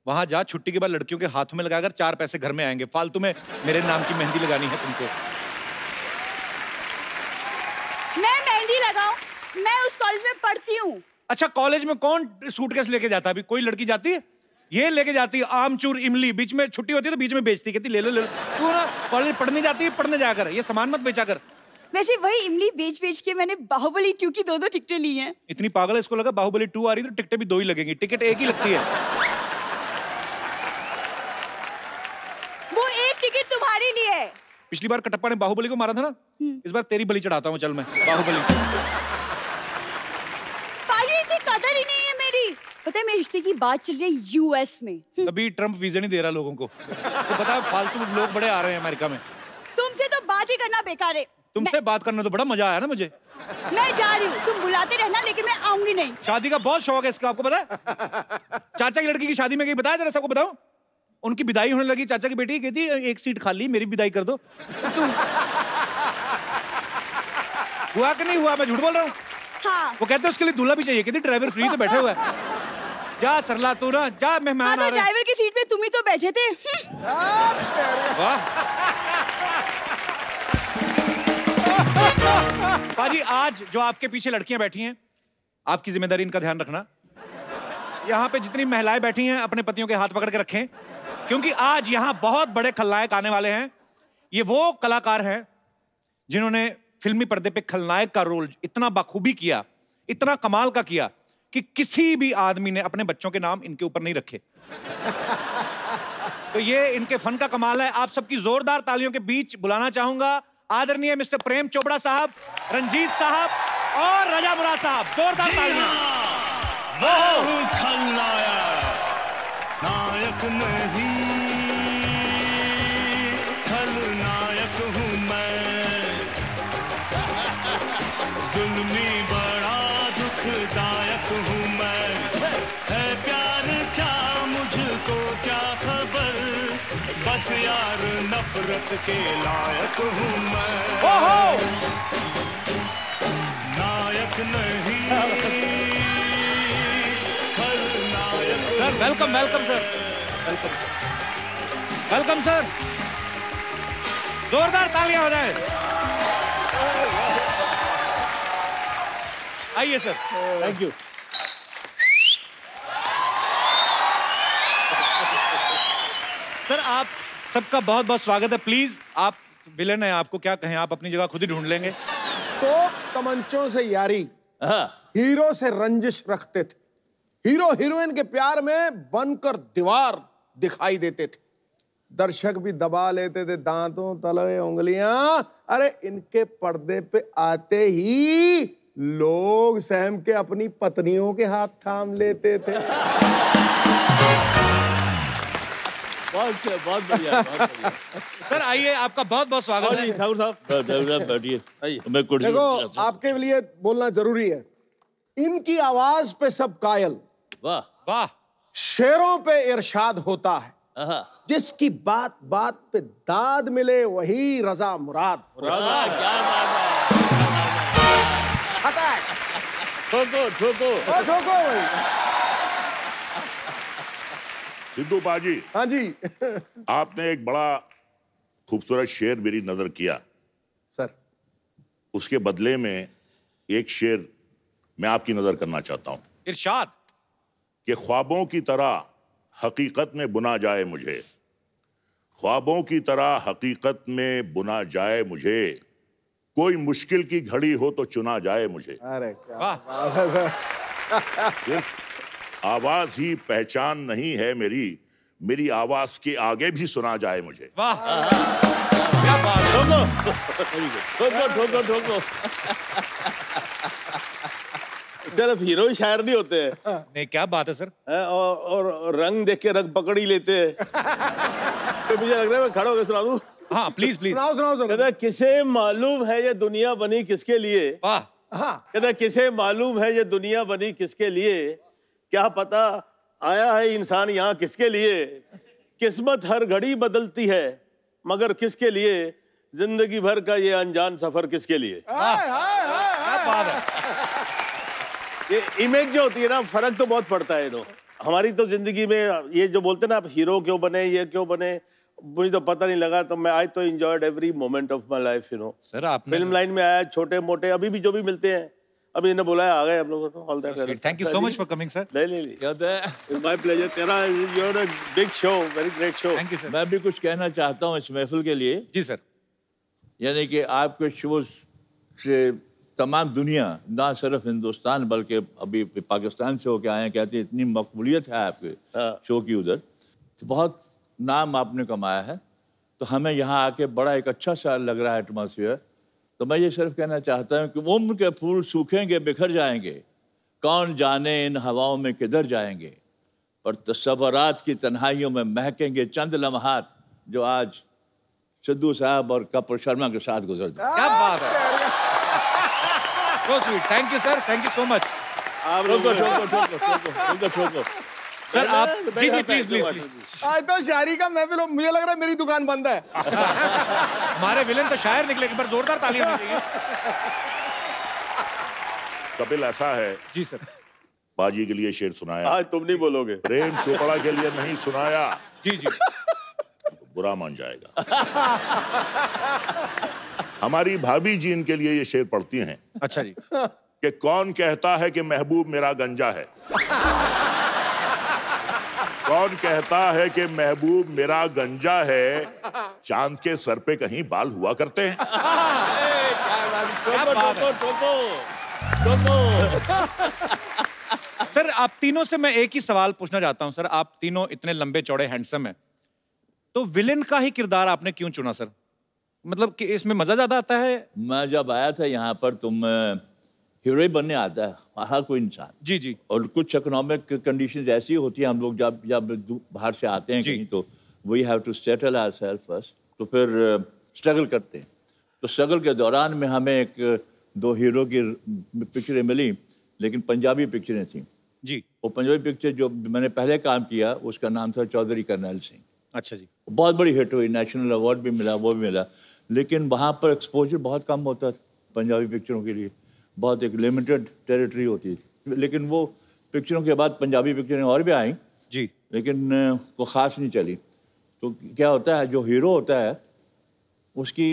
Speaker 1: वहां जा, छुट्टी के बाद लड़कियों के हाथों में लगाकर 4 पैसे घर में आएंगे। फालतू में मेरे नाम की मेहंदी लगानी है तुमको।
Speaker 2: मैं मेहंदी लगाऊं? मैं उस कॉलेज में पढ़ती हूँ।
Speaker 1: अच्छा, कॉलेज में कौन सूटकेस लेके जाता है? अभी कोई लड़की जाती है? ये लेके जाती है आमचूर इमली, बीच में छुट्टी होती है तो बीच में बेचती, कहती ले लो। तू ना कॉलेज पढ़ने जाती है, पढ़ने जाकर ये सामान मत बेचा कर।
Speaker 2: वैसे वही इमली बेच के मैंने बाहुबली 2 की 2 टिकटें ली हैं।
Speaker 1: इतनी पागल है, इसको लगा बाहुबली 2 आ रही है तो टिकटें भी 2 ही लगेंगी। टिकट एक ही लगती है।
Speaker 2: वो एक टिकट तुम्हारे लिए है।
Speaker 1: पिछली बार कटप्पा ने बाहुबली को मारा था ना, इस बार तेरी बलि चढ़ाता हूँ। चल मैं बाहुबली।
Speaker 2: पाजी इसे कदर ही नहीं है मेरी। पता है मेरे रिश्ते की बात चल रही है यूएस में।
Speaker 1: अभी ट्रम्प वीजा नहीं दे रहा लोगों को, तो पता है फालतू लोग बड़े आ रहे हैं अमेरिका में।
Speaker 2: तुमसे तो बात ही करना बेकार है।
Speaker 1: तुमसे बात करने तो बड़ा मजा आया ना मुझे।
Speaker 2: मैं जा रही हूँ, तुम बुलाते रहना, लेकिन मैं आऊंगी नहीं।
Speaker 1: शादी का बहुत शौक है इसका, आपको पता है? चाचा की लड़की की शादी में गई, बताया जरा सबको बताओ। उनकी विदाई होने लगी, चाचा की बेटी कहती 1 सीट खाली, मेरी विदाई कर दो। हुआ कि नहीं हुआ? मैं झूठ बोल रहा हूँ?
Speaker 2: हाँ।
Speaker 1: वो कहते उसके लिए दूल्हा भी चाहिए, कहती ड्राइवर फ्री तो बैठे हुए है। जा सरला तू ना, जा मेहमान आ रहे हैं।
Speaker 2: ड्राइवर की सीट पे तुम ही तो बैठे थे।
Speaker 1: वाह पाजी, आज जो आपके पीछे लड़कियां बैठी हैं, आपकी जिम्मेदारी इनका ध्यान रखना। यहाँ पे जितनी महिलाएं बैठी हैं अपने पतियों के हाथ पकड़ के रखें, क्योंकि आज यहाँ बहुत बड़े खलनायक आने वाले हैं। ये वो कलाकार हैं जिन्होंने फिल्मी पर्दे पे खलनायक का रोल इतना बखूबी किया, इतना कमाल का किया कि किसी भी आदमी ने अपने बच्चों के नाम इनके ऊपर नहीं रखे। तो ये इनके फन का कमाल है। आप सबकी जोरदार तालियों के बीच बुलाना चाहूंगा आदरणीय मिस्टर प्रेम चोपड़ा साहब, रंजीत साहब और रजा मुराद साहब। जोरदार तालियां।
Speaker 8: वो खलनायक नायक नहीं, खलनायक हूँ मैं। जुल्मी बड़ा दुखदायक हूँ मैं। है प्यार क्या मुझको क्या खबर, बस यार नफरत के लायक हूँ मैं। नायक नहीं,
Speaker 1: sir welcome, welcome sir, welcome, welcome sir. जोरदार तालियां हो जाए। आइए सर।
Speaker 8: Thank you.
Speaker 1: सर आप सबका बहुत बहुत स्वागत है। प्लीज, आप विलेन हैं, आपको क्या कहें, आप अपनी जगह खुद ही ढूंढ लेंगे।
Speaker 5: तो तमंचों से यारी, हीरो से रंजिश रखते थे। हीरो हीरोइन के प्यार में बनकर दीवार दिखाई देते थे। दर्शक भी दबा लेते थे दांतों तले उंगलियां। अरे इनके पर्दे पे आते ही लोग सहम के अपनी पत्नियों के हाथ थाम लेते थे।
Speaker 9: बहुत अच्छा, बहुत बढ़िया, बहुत बढ़िया।
Speaker 1: सर आइए, आपका बहुत बहुत स्वागत है।
Speaker 8: ठाकुर साहब
Speaker 9: बैठिए। मैं कुर्सी
Speaker 5: देखो, आपके लिए बोलना जरूरी है। इनकी आवाज पे सब कायल,
Speaker 9: वाह
Speaker 1: वाह।
Speaker 5: शेरों पे इरशाद होता है। जिसकी बात बात पे दाद मिले वही रजा मुराद।
Speaker 9: क्या बात है। ठोको ठोको
Speaker 5: ठोको भाई।
Speaker 10: सिद्धू बाजी,
Speaker 5: हाँ जी।
Speaker 10: आपने एक बड़ा खूबसूरत शेर मेरी नजर किया
Speaker 5: सर।
Speaker 10: उसके बदले में एक शेर मैं आपकी नजर करना चाहता हूं।
Speaker 1: इरशाद।
Speaker 10: कि ख्वाबों की तरह हकीकत में बुना जाए मुझे, ख्वाबों की तरह हकीकत में बुना जाए मुझे, कोई मुश्किल की घड़ी हो तो चुना जाए मुझे।
Speaker 5: अरे क्या
Speaker 1: वाह।
Speaker 10: सिर्फ आवाज ही पहचान नहीं है मेरी, मेरी आवाज के आगे भी सुना जाए मुझे।
Speaker 1: वाह, क्या बात।
Speaker 9: ठोको ठोको ठोको।
Speaker 11: सिर्फ हीरो ही शायर नहीं होते हैं।
Speaker 1: नहीं, क्या बात है सर।
Speaker 11: और रंग देख के रंग पकड़ ही लेते हैं। तो मुझे लग रहा है मैं खड़ा होकर सुना दूं।
Speaker 1: हाँ प्लीज प्लीज।
Speaker 5: सुनाओ सुनाओ सुनाओ।
Speaker 11: कहता किसे मालूम है ये दुनिया बनी किसके लिए।
Speaker 1: वाह।
Speaker 11: कहता किसे मालूम है ये दुनिया बनी किसके लिए, क्या पता आया है इंसान यहाँ किसके लिए। किस्मत हर घड़ी बदलती है मगर किसके लिए, जिंदगी भर का ये अनजान सफर किसके लिए।
Speaker 1: क्या बात है।
Speaker 11: ये इमेज जो होती है ना, फर्क तो बहुत पड़ता है। तो हमारी तो जिंदगी में ये जो बोलते हैं ना, आप हीरो क्यों बने, ये क्यों बने, मुझे तो पता नहीं लगा। तो मैं आई तो enjoyed every moment of my life, you know.
Speaker 1: Sir आपने
Speaker 11: फिल्म लाइन में आया, छोटे मोटे अभी भी जो भी मिलते हैं, अभी इन्हें बुलाया, आ गए हम लोग। All that.
Speaker 1: Thank you so much for coming sir.
Speaker 11: ले इट्स माय प्लेजर। तेरा you are a big show, very great show.
Speaker 1: Thank you sir.
Speaker 9: मैं भी कुछ कहना चाहता हूँ इस महफिल के लिए।
Speaker 1: जी सर।
Speaker 9: यानी कि आपके शो से तमाम दुनिया, ना सिर्फ हिंदुस्तान बल्कि अभी पाकिस्तान से होके आए हैं, कहते हैं इतनी मकबूलियत है आपके शो की उधर, तो बहुत नाम आपने कमाया है। तो हमें यहाँ आके बड़ा एक अच्छा सा लग रहा है एटमॉस्फेयर। तो मैं ये सिर्फ कहना चाहता हूँ कि उम्र के फूल सूखेंगे बिखर जाएंगे, कौन जाने इन हवाओं में किधर जाएंगे, पर तस्वुरात की तन्हाइयों में महकेंगे चंद लम्हात जो आज सिद्धू साहब और कपूर शर्मा के साथ गुजर जाए।
Speaker 1: क्या बात है। So sweet. Thank you sir. Thank you so much.
Speaker 9: ठोको।
Speaker 1: सर आप जी जी प्लीज प्लीज प्लीज।
Speaker 5: आज तो शायरी का महफिल, मुझे लग रहा है मेरी दुकान बंद है।
Speaker 1: हमारे विलेन तो शायर निकले, एक बार जोरदार तालियां होनी चाहिए।
Speaker 10: कपिल, ऐसा है
Speaker 1: जी सर।
Speaker 10: बाजी के लिए शेर सुनाया,
Speaker 11: आज तुम नहीं बोलोगे।
Speaker 10: प्रेम चोपड़ा के लिए नहीं सुनाया।
Speaker 1: जी जी।
Speaker 10: बुरा मान जाएगा। हमारी भाभी जी इनके लिए ये शेर पढ़ती हैं।
Speaker 1: अच्छा जी।
Speaker 10: कि कौन कहता है कि महबूब मेरा गंजा है। कौन कहता है कि महबूब मेरा गंजा है, चांद के सर पे कहीं बाल हुआ करते हैं।
Speaker 1: सर आप तीनों से मैं एक ही सवाल पूछना चाहता हूं। सर आप तीनों इतने लंबे चौड़े हैंडसम हैं, तो विलेन का ही किरदार आपने क्यों चुना सर? मतलब कि इसमें मजा ज्यादा आता है?
Speaker 9: मैं जब आया था यहाँ पर तुम हीरो ही बनने आता है हर कोई इंसान।
Speaker 1: जी जी।
Speaker 9: और कुछ इकोनॉमिक कंडीशंस ऐसी होती है, हम लोग जब जब बाहर से आते हैं कहीं, तो we have to settle ourselves first, तो फिर स्ट्रगल करते हैं। तो स्ट्रगल के दौरान में हमें एक दो हीरो की पिक्चरें मिली, लेकिन पंजाबी पिक्चरें थी
Speaker 1: जी।
Speaker 9: वो पंजाबी पिक्चर जो मैंने पहले काम किया उसका नाम था चौधरी करनैल सिंह।
Speaker 1: अच्छा जी।
Speaker 9: बहुत बड़ी हिट हुई, नेशनल अवार्ड भी मिला, वो भी मिला, लेकिन वहाँ पर एक्सपोजर बहुत कम होता था पंजाबी पिक्चरों के लिए, बहुत एक लिमिटेड टेरिटरी होती थी। लेकिन वो पिक्चरों के बाद पंजाबी पिक्चरें और भी आई
Speaker 1: जी,
Speaker 9: लेकिन वो ख़ास नहीं चली। तो क्या होता है, जो हीरो होता है उसकी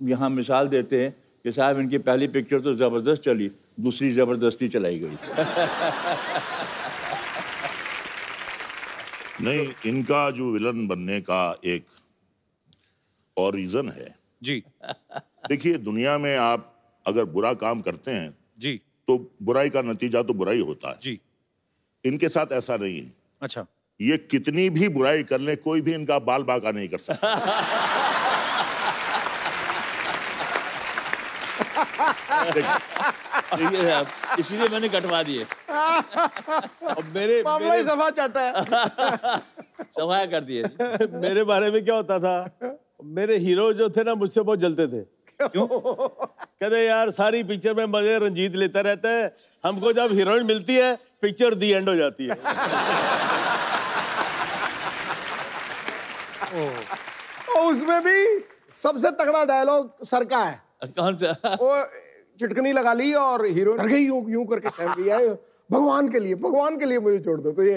Speaker 9: यहाँ मिसाल देते हैं कि साहब इनकी पहली पिक्चर तो ज़बरदस्त चली, दूसरी ज़बरदस्ती चलाई गई।
Speaker 10: नहीं, इनका जो विलन बनने का एक और रीजन है
Speaker 1: जी।
Speaker 10: देखिए, दुनिया में आप अगर बुरा काम करते हैं
Speaker 1: जी
Speaker 10: तो बुराई का नतीजा तो बुराई होता है
Speaker 1: जी।
Speaker 10: इनके साथ ऐसा नहीं है।
Speaker 1: अच्छा।
Speaker 10: ये कितनी भी बुराई कर ले, कोई भी इनका बाल बांका नहीं कर सकता।
Speaker 9: देखिए आप, इसीलिए मैंने कटवा दिए। अब मेरे
Speaker 11: सफा चाटा है।
Speaker 9: सफाया कर दिए।
Speaker 11: मेरे बारे में क्या होता था, मेरे हीरो जो थे ना मुझसे बहुत जलते थे।
Speaker 1: क्यों?
Speaker 11: कहते यार सारी पिक्चर में मजे रंजीत लेता रहता है, हमको जब हीरोइन मिलती है पिक्चर दी एंड हो जाती है।
Speaker 5: और उसमें भी सबसे तगड़ा डायलॉग सर का है।
Speaker 9: कौन सा?
Speaker 5: वो चिटकनी लगा ली और हीरो डर गई, यूं यूं करके सहम गया, भगवान के लिए मुझे छोड़ दो। तो ये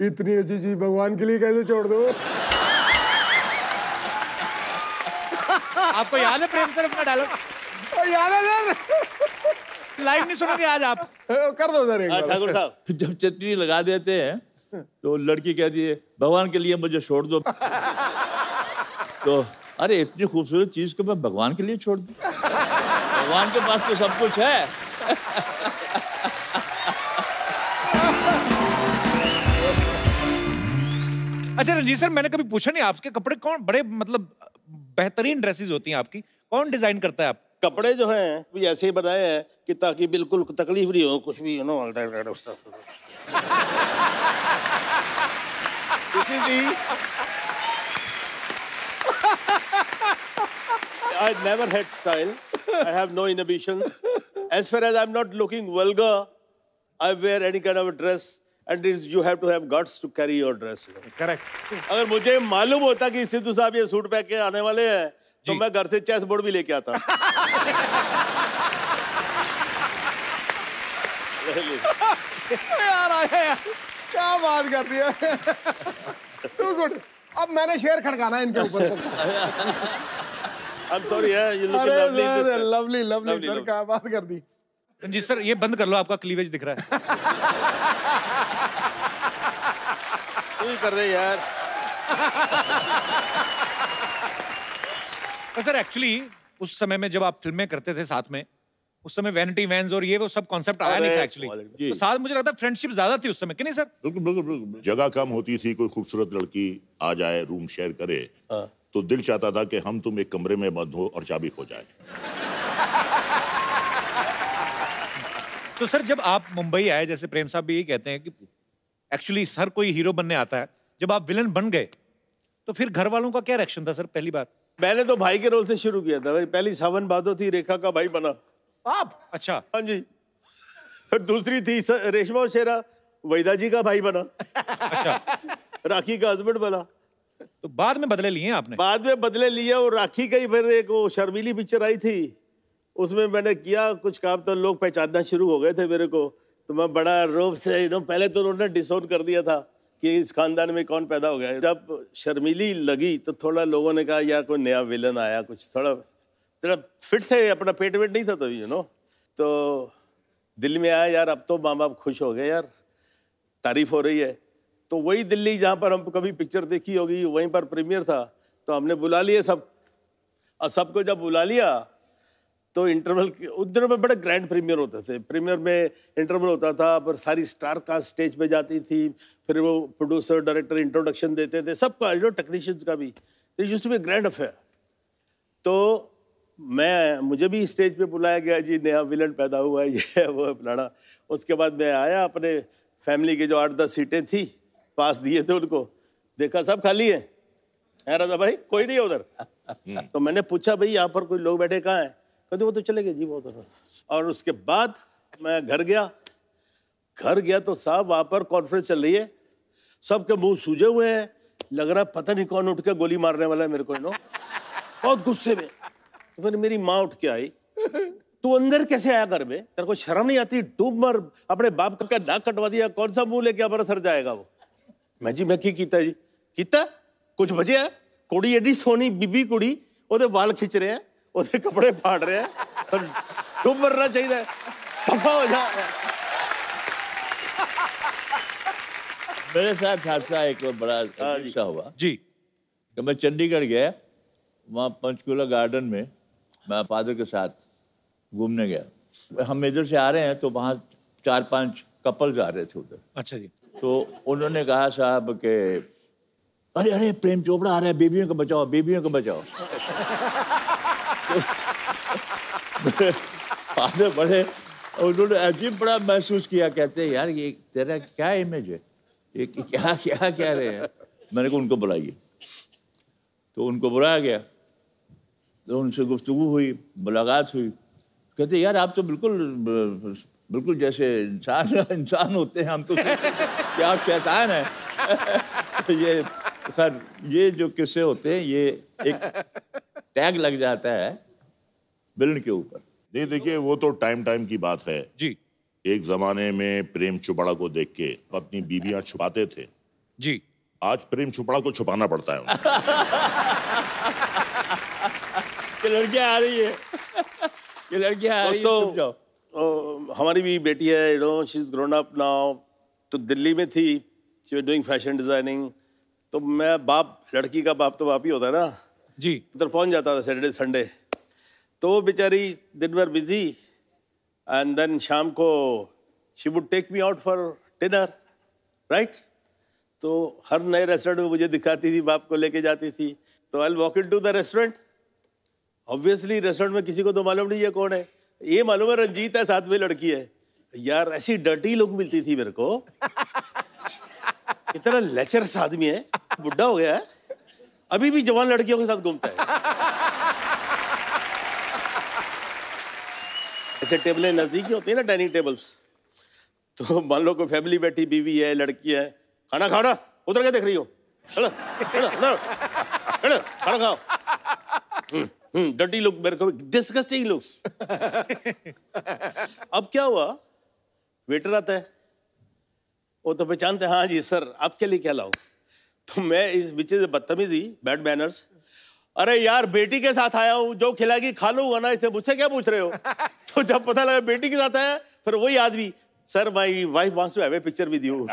Speaker 5: इतनी अच्छी चीज भगवान के लिए कैसे छोड़ दो?
Speaker 1: आपको याद है प्रेम सर अपना डायलॉग?
Speaker 5: याद है सर।
Speaker 1: लाइव नहीं सुनोगे आज आप?
Speaker 5: कर दो सर एक बार।
Speaker 11: ठाकुर साहब,
Speaker 9: जब चटनी लगा देते हैं तो लड़की कहती है भगवान के लिए मुझे छोड़ दो। तो अरे इतनी खूबसूरत चीज को मैं भगवान के लिए छोड़ दूं? भगवान के पास तो सब कुछ है।
Speaker 1: अच्छा रंजीत सर, मैंने कभी पूछा नहीं आपके कपड़े कौन बड़े मतलब बेहतरीन ड्रेसेस होती हैं आपकी, कौन डिजाइन करता है आप?
Speaker 11: कपड़े जो हैं भी ऐसे ही बनाए हैं कि ताकि बिल्कुल तकलीफ नहीं हो कुछ भी, you know, all that stuff. This is the I never had style. I have no inhibitions. As far as I'm not looking vulgar, I wear any kind of a dress, and you have to have guts to carry your dress.
Speaker 1: Correct.
Speaker 11: अगर मुझे मालूम होता कि सिद्धू साहब ये suit पहन के आने वाले हैं, तो मैं घर से चेस बोर्ड भी लेके आता।
Speaker 5: यार आया यार, क्या बात कर दी है। Too good. अब मैंने शेर खड़काना है इनके ऊपर।
Speaker 11: I'm sorry, you look lovely in this dress.
Speaker 5: Lovely sir, क्या बात कर दी।
Speaker 1: रंजीत सर ये बंद कर लो, आपका क्लीवेज दिख रहा है।
Speaker 11: तू ही कर दे यार।
Speaker 1: सर एक्चुअली उस समय में जब आप फिल्में करते थे साथ में, उस समय वैनिटी वैन्स और ये वो सब कॉन्सेप्ट आया नहीं था एक्चुअली, तो साथ मुझे लगता है फ्रेंडशिप ज्यादा थी उस समय, कि नहीं सर?
Speaker 10: बिल्कुल बिल्कुल बिल्कुल। जगह कम होती थी, कोई खूबसूरत लड़की आ जाए, रूम शेयर करे, तो दिल चाहता था कि हम तुम एक कमरे में बंद हो और चाबी खो जाए।
Speaker 1: तो सर जब आप मुंबई आए, जैसे प्रेम साहब भी यही कहते हैं कि एक्चुअली हर कोई हीरो बनने आता है, जब आप विलन बन गए तो फिर घर वालों का क्या रिएक्शन था सर पहली बार?
Speaker 11: मैंने तो भाई के रोल से शुरू किया था। मेरी पहली सावन भादो थी, रेखा का भाई बना।
Speaker 5: आप?
Speaker 1: अच्छा।
Speaker 11: हाँ जी। फिर दूसरी थी रेशमा और शेरा, वहीदा जी का भाई बना।
Speaker 1: अच्छा।
Speaker 11: राखी का हस्बैंड बना।
Speaker 1: तो बाद में बदले लिए आपने?
Speaker 11: बाद में बदले लिए, और राखी का ही फिर एक वो शर्मीली पिक्चर आई थी, उसमें मैंने किया कुछ काम, तो लोग पहचानना शुरू हो गए थे मेरे को। तो मैं बड़ा रोब से, पहले तो उन्होंने डिसोन कर दिया था कि इस खानदान में कौन पैदा हो गया। जब शर्मीली लगी तो थोड़ा लोगों ने कहा यार कोई नया विलन आया, कुछ थोड़ा फिट थे, अपना पेट वेट नहीं था तो तो दिल में आया यार अब तो माँ बाप खुश हो गए यार, तारीफ हो रही है, तो वही दिल्ली जहाँ पर हम कभी पिक्चर देखी होगी, वहीं पर प्रीमियर था। तो हमने बुला लिए सब। अब सबको जब बुला लिया तो इंटरवल उस दिनों में बड़े ग्रैंड प्रीमियर होते थे। प्रीमियर में इंटरवल होता था, पर सारी स्टार कास्ट स्टेज पे जाती थी, फिर वो प्रोड्यूसर डायरेक्टर इंट्रोडक्शन देते थे, सबका, टेक्नीशियंस का भी। तो used to be grand affair. तो मुझे भी स्टेज पे बुलाया गया, जी नया विलन पैदा हुआ है, ये है वो है फलाना। उसके बाद मैं आया, अपने फैमिली के जो 8-10 सीटें थी पास दिए थे उनको, देखा सब खाली है राजा भाई, कोई नहीं है उधर। तो मैंने पूछा भाई यहाँ पर कोई लोग बैठे कहाँ हैं? कहते वो तो चले गए जी वो उधर। और उसके बाद मैं घर गया तो साहब वहाँ पर कॉन्फ्रेंस चल रही है, सबके मुंह सूजे हुए हैं, लग रहा पता नहीं कौन उठ के गोली मारने वाला है मेरे को, बहुत गुस्से में। तो फिर मेरी माँ उठ के आई, तू अंदर कैसे आया घर में, तेरे को शर्म नहीं आती? डूब मर, अपने बाप का नाक कटवा दिया, कौन सा मुंह लेके हमारा सर जाएगा वो? मैं की कीता जी, कीता कुछ बचे है? कुड़ी एडी सोनी बीबी कुड़ी, ओदे वाल खिंच रहे हैं, ओदे कपड़े फाड़ रहे हैं, डूब मरना चाहिए, दफा हो जा।
Speaker 9: मेरे साथ हादसा एक बड़ा अच्छा हुआ जी, कि मैं चंडीगढ़ गया, वहाँ पंचकूला गार्डन में मैं फादर के साथ घूमने गया। हम इधर से आ रहे हैं तो वहाँ 4-5 कपल्स आ रहे थे उधर। अच्छा जी। तो उन्होंने कहा साहब के अरे अरे प्रेम चोपड़ा आ रहा है, बेबियों को बचाओ, बेबियों को बचाओ। फादर बड़े, उन्होंने अजीब बड़ा महसूस किया, कहते यार ये तेरा क्या इमेज है, ये क्या क्या कह रहे हैं। मैंने कहा उनको बुलाइए। तो उनको बुलाया गया, तो उनसे गुफ्तगू हुई, मुलाकात हुई। कहते यार आप तो बिल्कुल जैसे इंसान होते हैं, हम तो क्या आप शैतान हैं। ये सर ये जो किस्से होते हैं, ये एक टैग लग जाता है विलन के ऊपर।
Speaker 10: नहीं देखिए, वो तो टाइम की बात है जी। एक जमाने में प्रेम चोपड़ा को देख के अपनी बीवियां छुपाते थे जी, आज प्रेम चोपड़ा को छुपाना पड़ता है।
Speaker 9: ये लड़कियां आ रही है, ये लड़कियां आ रही है।
Speaker 11: हमारी भी बेटी है, she is grown up now. तो दिल्ली में थी, she was doing fashion designing. तो मैं बाप, लड़की का बाप तो बाप ही होता है ना जी, उधर पहुंच जाता था सैटरडे संडे। तो वो बेचारी दिन भर बिजी, एंड देन शाम को she would take me out for dinner, right. तो हर नए रेस्टोरेंट में मुझे दिखाती थी, बाप को लेके जाती थी। तो I will walk into the restaurant. Obviously restaurant में किसी को तो मालूम नहीं है कौन है, ये मालूम है रंजीत है, साथ में लड़की है। यार ऐसी डर्टी लुक मिलती थी मेरे को, इतना लेचरस आदमी है, बुढ़ा हो गया है, अभी भी जवान लड़कियों के साथ घूमता है। ऐसे टेबलें नजदीकी होती है ना, डाइनिंग टेबल्स। तो मान लो कोई फैमिली बैठी, बीवी है, लड़की है, खाना खाना, उधर क्या देख रही हो, खाना खाओ। डर्टी लुक, मेरे को डिस्गस्टिंग लुक्स। अब क्या हुआ, वेटर आता है, वो तो पहचानते हैं, हाँ जी सर आपके लिए क्या लाऊं। तो मैं इस बीच से बदतमीजी, बैड मैनर्स, अरे यार बेटी के साथ आया हूँ, जो खिलाएगी खा लूंगा ना, इसे मुझसे क्या पूछ रहे हो। तो जब पता लगा बेटी के साथ आया, फिर वही आदमी, sir my wife wants to have a picture with you.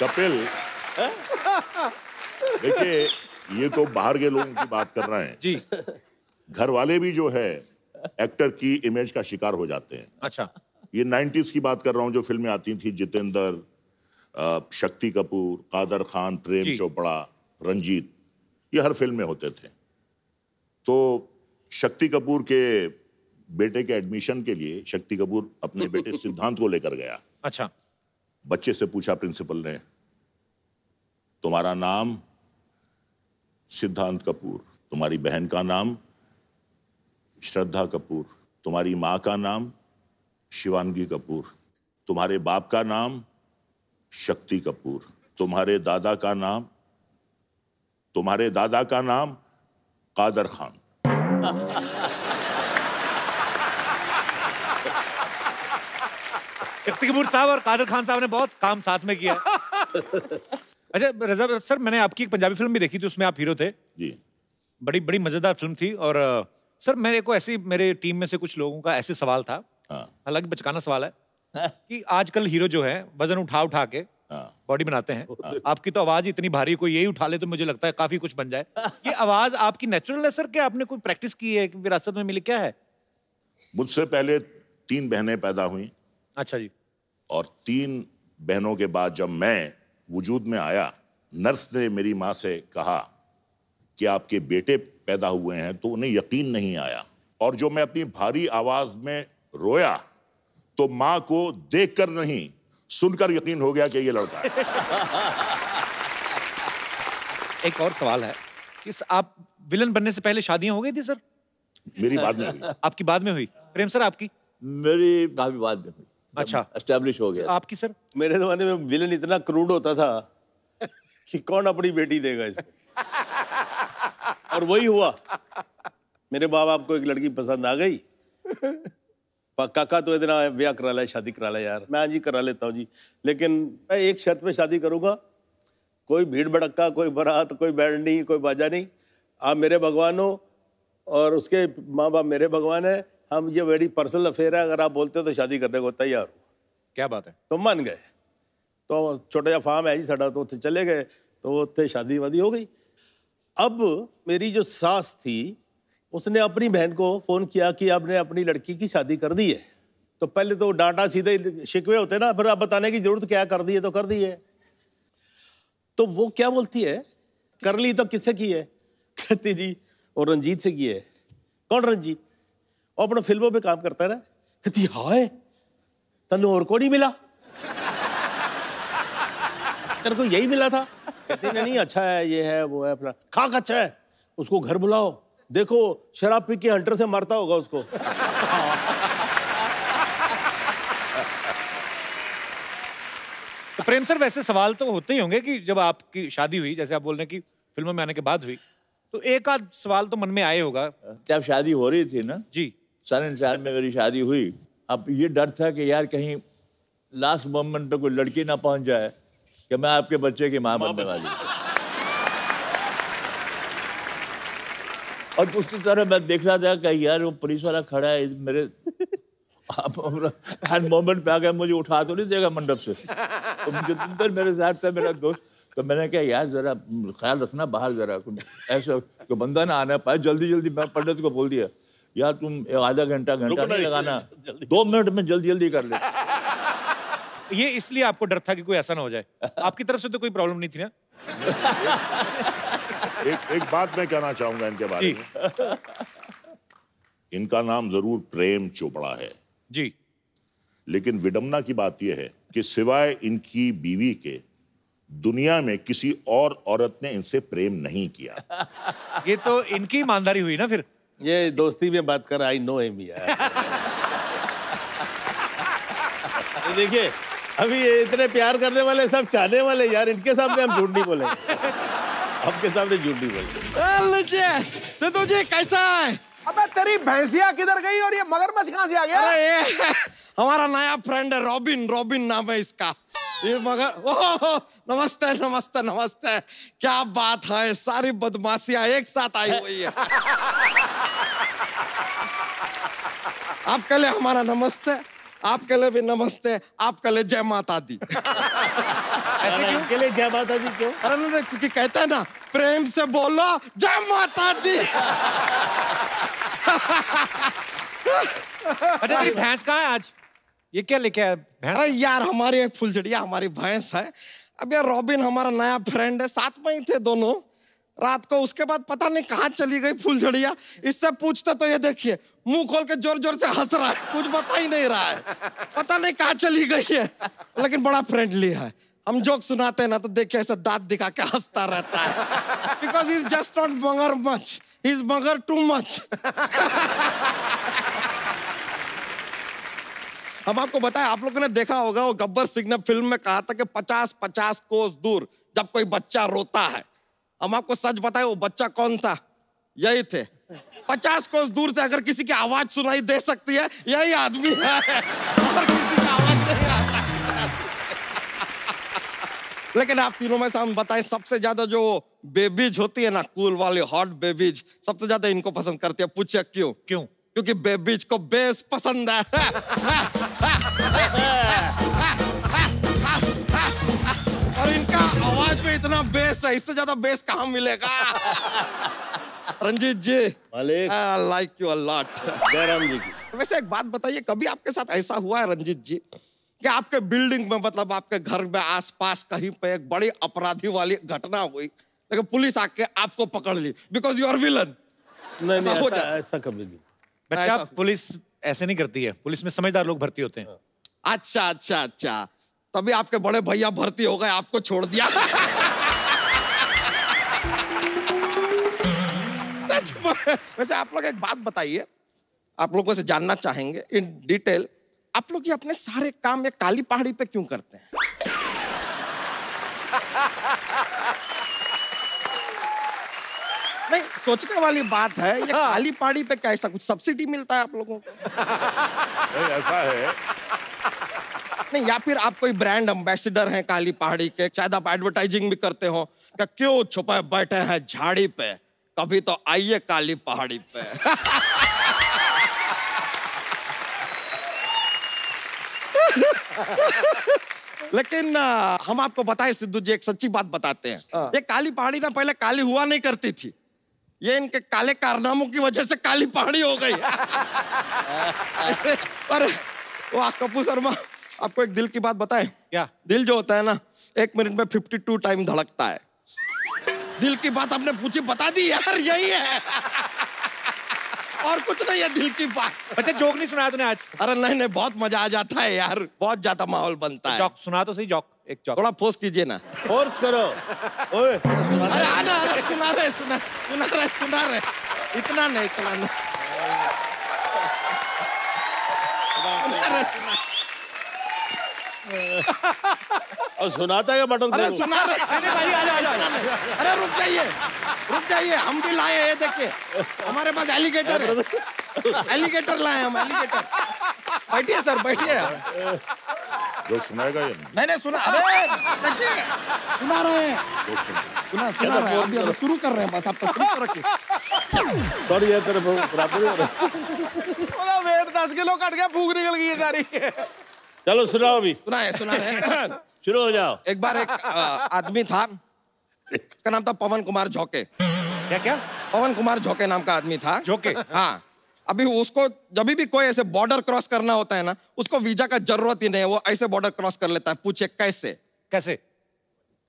Speaker 10: Kapil देखिए, ये तो बाहर के लोगों की बात कर रहे हैं जी। घर वाले भी जो है एक्टर की इमेज का शिकार हो जाते हैं। अच्छा, ये 90s की बात कर रहा हूँ, जो फिल्में आती थी, जितेंद्र, शक्ति कपूर, कादर खान, प्रेम चोपड़ा, रंजीत, ये हर फिल्म में होते थे। तो शक्ति कपूर के बेटे के एडमिशन के लिए शक्ति कपूर अपने बेटे सिद्धांत को लेकर गया। अच्छा, बच्चे से पूछा प्रिंसिपल ने, तुम्हारा नाम सिद्धांत कपूर, तुम्हारी बहन का नाम श्रद्धा कपूर, तुम्हारी माँ का नाम शिवांगी कपूर, तुम्हारे बाप का नाम शक्ति कपूर, तुम्हारे दादा का नाम कादर खान।
Speaker 1: शक्ति कपूर साहब और कादर खान साहब ने बहुत काम साथ में किया। अच्छा रजा सर, मैंने आपकी एक पंजाबी फिल्म भी देखी थी, उसमें आप हीरो थे जी। बड़ी मजेदार फिल्म थी, और सर मेरे को ऐसे मेरे टीम में से कुछ लोगों का ऐसे सवाल था,
Speaker 10: हाँ।
Speaker 1: हालांकि बचकाना सवाल है कि आजकल हीरो जो है वजन उठा उठा के बॉडी बनाते हैं। आपकी तो आवाज इतनी भारी, कोई यही उठा ले तो मुझे लगता है काफी कुछ बन जाए। ये आवाज आपकी नेचुरल है सर, क्या आपने कोई प्रैक्टिस की है, विरासत में मिली, क्या है?
Speaker 10: मुझसे पहले 3 बहनें पैदा हुई।
Speaker 1: अच्छा जी।
Speaker 10: और 3 बहनों के बाद जब मैं वजूद में आया, नर्स ने मेरी माँ से कहा कि आपके बेटे पैदा हुए हैं, तो उन्हें यकीन नहीं आया। और जो मैं अपनी भारी आवाज में रोया तो माँ को देखकर नहीं सुनकर यकीन हो गया कि ये लड़का है।
Speaker 1: एक और सवाल है कि आप विलन बनने से पहले शादियां हो गई थी सर?
Speaker 10: मेरी बाद में हुई।
Speaker 1: आपकी बाद में हुई? प्रेम सर आपकी?
Speaker 9: मेरी काफी बाद में हुई।
Speaker 1: अच्छा,
Speaker 9: एस्टेब्लिश हो गया।
Speaker 1: आपकी सर?
Speaker 11: मेरे जमाने में विलन इतना क्रूड होता था कि कौन अपनी बेटी देगा इसको। और वही हुआ। मेरे माँ बाप को एक लड़की पसंद आ गई, काका तो इतना ब्याह करा ले, शादी करा ले यार। मैं हाँ जी करा लेता हूँ जी, लेकिन मैं एक शर्त पे शादी करूंगा, कोई भीड़ भड़क्का, कोई बारात, कोई बैंड नहीं, कोई बाजा नहीं। आप मेरे भगवान हो और उसके माँ बाप मेरे भगवान है। हम ये बड़ी पर्सनल अफेयर है, अगर आप बोलते हो तो शादी करने को तैयार हो।
Speaker 1: क्या बात है?
Speaker 11: तो मान गए। तो छोटा जा फार्म है जी साडा, तो उत्थे चले गए, तो उत्थे शादी वादी हो गई। अब मेरी जो सास थी उसने अपनी बहन को फोन किया कि आपने अपनी लड़की की शादी कर दी है। तो पहले तो डांटा सीधे शिकवे होते ना, फिर आप बताने की जरूरत क्या, कर दी है तो कर दी है। तो वो क्या बोलती है, कर ली तो किससे की है? कहती जी और रंजीत से की है। कौन रंजीत? वो अपना फिल्मों पे काम करता है ना। कहती हाय तन्नू और को नहीं मिला, तेरे को यही मिला था? कहती नहीं अच्छा है, ये है वो है अपना। खाक अच्छा है, उसको घर बुलाओ, देखो शराब पी के हंटर से मारता होगा उसको।
Speaker 1: तो प्रेम सर वैसे सवाल तो होते ही होंगे कि जब आपकी शादी हुई, जैसे आप बोल रहे हैं कि फिल्मों में आने के बाद हुई, तो एक आध सवाल तो मन में आए होगा।
Speaker 9: जब शादी हो रही थी ना
Speaker 1: जी,
Speaker 9: 4 में मेरी शादी हुई। अब ये डर था कि यार कहीं लास्ट मोमेंट पे कोई लड़की ना पहुंच जाए कि मैं आपके बच्चे की माँ बनने वाली। और उसकी तरह मैं देख रहा था कि यार वो पुलिस वाला खड़ा है मेरे हैंड मोमेंट पे आ गया, मुझे उठा तो नहीं देगा मंडप से। तो जितेंद्र मेरे साथ था, मेरा दोस्त। तो मैंने कहा यार जरा ख्याल रखना बाहर, जरा ऐसा कोई बंदा ना आना पाए। जल्दी जल्दी मैं पंडित को बोल दिया, यार तुम आधा घंटा नहीं लगाना, 2 मिनट में जल्दी जल्दी कर ले।
Speaker 1: ये इसलिए आपको डर था कि कोई ऐसा ना हो जाए? आपकी तरफ से तो कोई प्रॉब्लम नहीं थी ना?
Speaker 10: एक बात मैं कहना चाहूंगा इनके बारे में। इनका नाम जरूर प्रेम चोपड़ा है
Speaker 1: जी,
Speaker 10: लेकिन विडम्बना की बात यह है कि सिवाय इनकी बीवी के दुनिया में किसी और औरत ने इनसे प्रेम नहीं किया।
Speaker 1: ये तो इनकी ईमानदारी हुई ना फिर।
Speaker 11: ये दोस्ती में बात कर, आई नो हिम यार। देखिए अभी ये इतने प्यार करने वाले सब चाहने वाले यार, इनके सामने हम झूठ नहीं बोलेंगे, आपके सामने झूठ नहीं बोलेंगे।
Speaker 4: सिद्धू जी कैसा है?
Speaker 5: अबे तेरी भैंसिया किधर गई और ये मगरमच्छ कहाँ से आ गया?
Speaker 4: अरे ये हमारा नया फ्रेंड है रॉबिन, रॉबिन नाम है इसका। ये मगर ओह नमस्ते नमस्ते नमस्ते, क्या बात है, सारी बदमाशियां एक साथ आई हुई है। आपके लिए हमारा नमस्ते, आपके लिए भी नमस्ते, आपके लिए जय माता दी।
Speaker 11: इनके लिए जय माता दी क्यों?
Speaker 4: अरे नहीं, क्योंकि कहते हैं ना प्रेम से बोलो जय माता दी।
Speaker 1: अच्छा ये भैंस कहाँ है आज? ये क्या लेके आया भैंस?
Speaker 4: अरे यार हमारी एक फुलझड़िया हमारी भैंस है। अब यार रॉबिन हमारा नया फ्रेंड है, साथ में ही थे दोनों। रात को उसके बाद पता नहीं कहाँ चली गई फुलझड़िया। इससे पूछते तो ये देखिए मुंह खोल के जोर जोर से हंस रहा है, कुछ बता ही नहीं रहा है, पता नहीं कहाँ चली गई है। लेकिन बड़ा फ्रेंडली है, हम जोक सुनाते हैं ना तो देखिए ऐसा दांत दिखा के हंसता रहता है। Because he is just not मगर मच, ही इज मगर टू मच। हम आपको बताएं, आप लोगों ने देखा होगा वो गब्बर सिंह ने फिल्म में कहा था कि 50-50 कोस दूर जब कोई बच्चा रोता है। हम आपको सच बताएं वो बच्चा कौन था? यही थे। 50 कोस दूर से अगर किसी की आवाज सुनाई दे सकती है यही आदमी है, और किसी की आवाज नहीं आ सकती। लेकिन आप तीनों में से हम बताएं सबसे ज्यादा जो बेबीज होती है ना, कूल वाली हॉट बेबीज, सबसे ज्यादा इनको पसंद करती है। पूछे क्यों?
Speaker 1: क्यों?
Speaker 4: क्योंकि बेबीज को बेस पसंद है। और इनका आवाज में इतना बेस है, इससे ज्यादा बेस कहाँ मिलेगा? Ranjeet ji, like you a lot.
Speaker 11: Jairam ji की।
Speaker 4: वैसे एक बात बताइए, कभी आपके साथ ऐसा हुआ है रंजीत जी कि आपके बिल्डिंग में, मतलब आपके घर में आसपास कहीं पे एक बड़ी अपराधी वाली घटना हुई, लेकिन पुलिस आके आपको पकड़ ली बिकॉज यू आर विलन?
Speaker 11: नहीं, ऐसा कभी नहीं।
Speaker 1: बच्चा, पुलिस ऐसे नहीं करती है, पुलिस में समझदार लोग भर्ती होते हैं।
Speaker 4: अच्छा अच्छा अच्छा, तभी आपके बड़े भैया भर्ती हो गए, आपको छोड़ दिया। सच में। वैसे आप लोग एक बात बताइए, आप लोगों से जानना चाहेंगे इन डिटेल, आप लोग ये अपने सारे काम ये काली पहाड़ी पे क्यों करते हैं? नहीं, सोचने वाली बात है, ये काली पहाड़ी पे क्या ऐसा कुछ सब्सिडी मिलता है आप लोगों को?
Speaker 10: ऐसा है
Speaker 4: नहीं, या फिर आप कोई ब्रांड एम्बेसडर हैं काली पहाड़ी के, शायद आप एडवर्टाइजिंग भी करते हो, क्या क्यों छुपे बैठे हैं झाड़ी पे, कभी तो आइए काली पहाड़ी पे। लेकिन हम आपको बताएं सिद्धू जी, एक सच्ची बात बताते हैं। ये काली पहाड़ी ना पहले काली हुआ नहीं करती थी, ये इनके काले कारनामों की वजह से काली पहाड़ी हो गई। पर वाह कपूर शर्मा, आपको एक दिल की बात बताएं?
Speaker 1: क्या?
Speaker 4: दिल जो होता है ना, 1 मिनट में 52 टाइम धड़कता है। दिल की बात आपने पूछी, बता दी यार, यही है। और कुछ नहीं है दिल की बात।
Speaker 1: बच्चे, जोक नहीं सुनाया तूने आज?
Speaker 4: अरे नहीं नहीं, बहुत मजा आ जाता है यार, बहुत ज्यादा माहौल बनता है।
Speaker 1: जोक सुना तो सही, जोक, एक जोक।
Speaker 4: थोड़ा फोर्स कीजिए ना।
Speaker 11: फोर्स करो। ओए,
Speaker 4: अरे आना, सुना रहे, इतना नहीं,
Speaker 11: और सुनाता है बटन?
Speaker 4: अरे सुना रहे। अरे रुक जाइए, हम भी लाए हैं, देखिए हमारे पास एलिगेटर है, एलिगेटर लाए हम, एलिगेटर। बैठिए सर, बैठिए।
Speaker 10: जो सुनाएगा ये
Speaker 4: मैंने सुना, अरे देखिए सुना रहे हैं, सुना रहे हैं, अभी शुरू कर रहे हैं, बस आप तस्वीर तो रखिए।
Speaker 11: सॉरी यार, तेरे बराबर ही हो रहा है।
Speaker 4: वेट 10 किलो कट गया, भूख निकल गई है सारी।
Speaker 11: चलो सुनाओ अभी।
Speaker 4: सुना है।
Speaker 11: शुरू हो जाओ।
Speaker 4: एक बार एक आदमी था, उसका नाम था पवन कुमार झोंके।
Speaker 1: क्या?
Speaker 4: पवन कुमार झोंके नाम का आदमी था।
Speaker 1: झोंके?
Speaker 4: हाँ। अभी उसको जब भी कोई ऐसे बॉर्डर क्रॉस करना होता है ना, उसको वीजा का जरूरत ही नहीं है, वो ऐसे बॉर्डर क्रॉस कर लेता है। पूछे कैसे?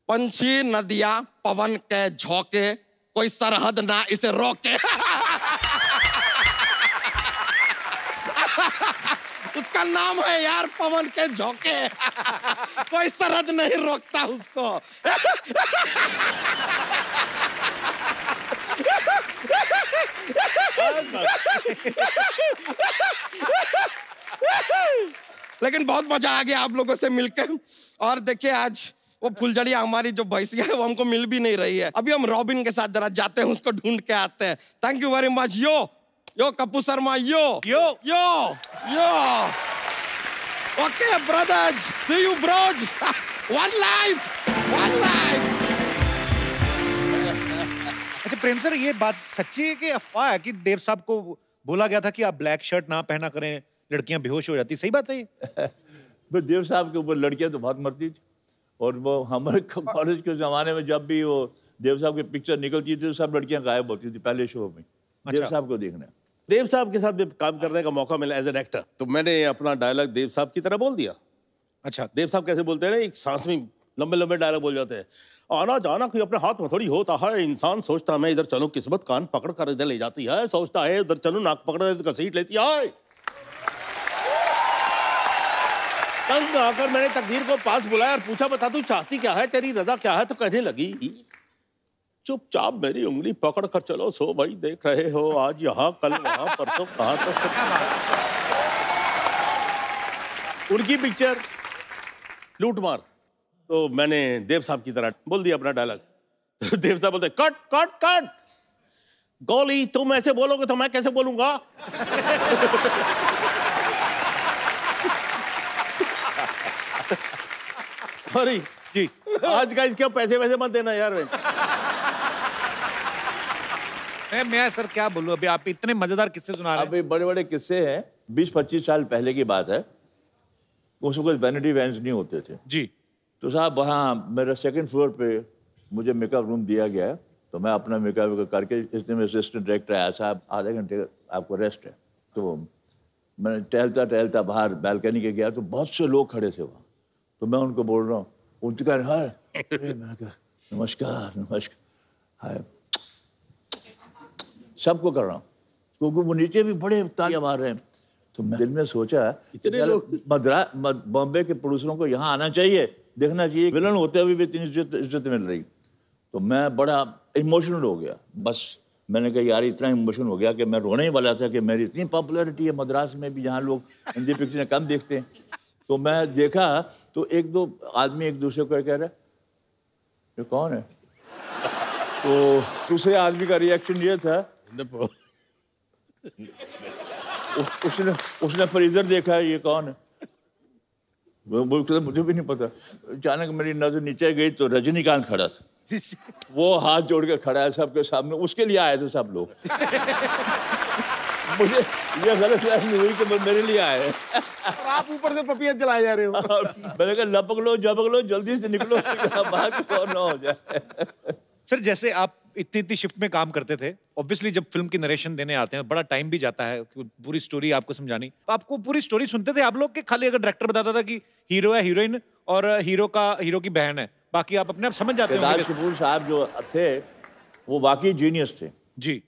Speaker 4: पंछी नदिया पवन के झोंके, कोई सरहद ना इसे रोके। उसका नाम है यार पवन के झोंके। कोई सरहद नहीं रोकता उसको। लेकिन बहुत मजा आ गया आप लोगों से मिलकर। और देखिए आज वो फुलझड़िया हमारी जो भैंसिया है वो हमको मिल भी नहीं रही है। अभी हम रॉबिन के साथ जरा जाते हैं, उसको ढूंढ के आते हैं। Thank you very much. Yo Kapoor Sharma, yo. Okay brothers, see you bros. One life.
Speaker 1: अच्छा प्रेम सर, ये बात सच्ची है कि अफवाह है कि देव साहब को बोला गया था कि आप ब्लैक शर्ट ना पहना करें, लड़कियां बेहोश हो जाती, सही बात है ये?
Speaker 9: तो देव साहब के ऊपर लड़कियां तो बहुत मरती थी, और वो हमारे कॉलेज के ज़माने में जब भी वो देव साहब की पिक्चर निकलती थी तो सब लड़कियां गायब होती थी पहले शो में। देव साहब को देखने,
Speaker 11: देव साहब के साथ भी काम करने का मौका मिला एज एन एक्टर, तो मैंने अपना डायलॉग देव साहब की तरह बोल दिया।
Speaker 1: अच्छा,
Speaker 11: देव साहब कैसे बोलते हैं ना, एक सांस में लंबे डायलॉग बोल जाते हैं। आना जाना कोई अपने हाथ में थोड़ी होता है, इंसान सोचता मैं इधर चलूं, किस्मत कान पकड़ कर इधर ले जाती है, सोचता है उधर चलूं, नाक पकड़ कर घसीट लेती है। तंग आकर मैंने तकदीर को पास बुलाया और पूछा, बता तू चाहती क्या है, तेरी रजा क्या है? तो कहने लगी, चुपचाप मेरी उंगली पकड़ कर चलो, सो भाई देख रहे हो आज यहाँ कल वहां परसों कहां तक। उनकी पिक्चर लूट मार, तो मैंने देव साहब की तरह बोल दिया अपना डायलॉग। तो देव साहब बोलते कट कट कट, गोली तुम ऐसे बोलोगे तो मैं कैसे बोलूंगा? सॉरी जी, आज का इसके पैसे वैसे मत देना यार।
Speaker 1: मैं सर क्या बोलूं, अभी आप इतने मजेदार किस्से सुना रहे हैं।
Speaker 9: अभी बड़े बड़े किस्से हैं, 20-25 साल पहले की बात है। उस वक्त वैनिटी वैन्स नहीं होते थे
Speaker 1: जी।
Speaker 9: तो साहब वहाँ मेरा 2nd फ्लोर पे मुझे मेकअप रूम दिया गया है, तो मैं अपना मेकअप करके, इसने मेरे असिस्टेंट डायरेक्टर आया, साहब आधे घंटे आपको रेस्ट है। तो मैंने टहलता बाहर बैल्कनी के गया तो बहुत से लोग खड़े थे वहाँ, तो मैं उनको बोल रहा हूँ, उनके कह रहे हैं नमस्कार नमस्कार, हाय, सबको कर रहा हूँ, क्योंकि वो नीचे भी बड़े तालियां मार रहे हैं। तो मैं दिल में सोचा इतने लोग बॉम्बे के प्रोड्यूसरों को यहाँ आना चाहिए, देखना चाहिए विलन होते हुए भी इतनी इज्जत मिल रही। तो मैं बड़ा इमोशनल हो गया, बस मैंने कहा यार इतना इमोशनल हो गया कि मैं रोने ही वाला था कि मेरी इतनी पॉपुलैरिटी है मद्रास में भी, जहाँ लोग हिंदी पिक्चरें कम देखते हैं। तो मैं देखा तो 1-2 आदमी एक दूसरे को कह रहे ये कौन है, तो दूसरे आदमी का रिएक्शन ये था उसने फ्रीजर देखा, ये कौन है, मुझे भी नहीं पता। अचानक मेरी नजर नीचे गई तो रजनीकांत खड़ा था, वो हाथ जोड़ के खड़ा है सबके सामने, उसके लिए आए थे सब लोग। मुझे ये गलत फहमी हुई कि मेरे लिए आए हैं।
Speaker 11: और आप ऊपर से पपिया जलाए जा रहे हो।
Speaker 9: मैंने कहा लपक लो जल्दी से निकलो, बाहर कौन ना हो जाए।
Speaker 1: सर जैसे आप इतनी शिफ्ट में काम करते थे, ऑब्वियसली जब फिल्म की नरेशन देने आते हैं बड़ा टाइम भी जाता है पूरी स्टोरी आपको समझानी। आपको पूरी स्टोरी सुनते थे आप लोग कि खाली अगर डायरेक्टर बताता था कि हीरो है, हीरोइन और हीरो की बहन है, बाकी आप अपने आप समझ जाते हैं?
Speaker 9: राज कपूर साहब जो थे वो वाकई जीनियस थे
Speaker 1: जी।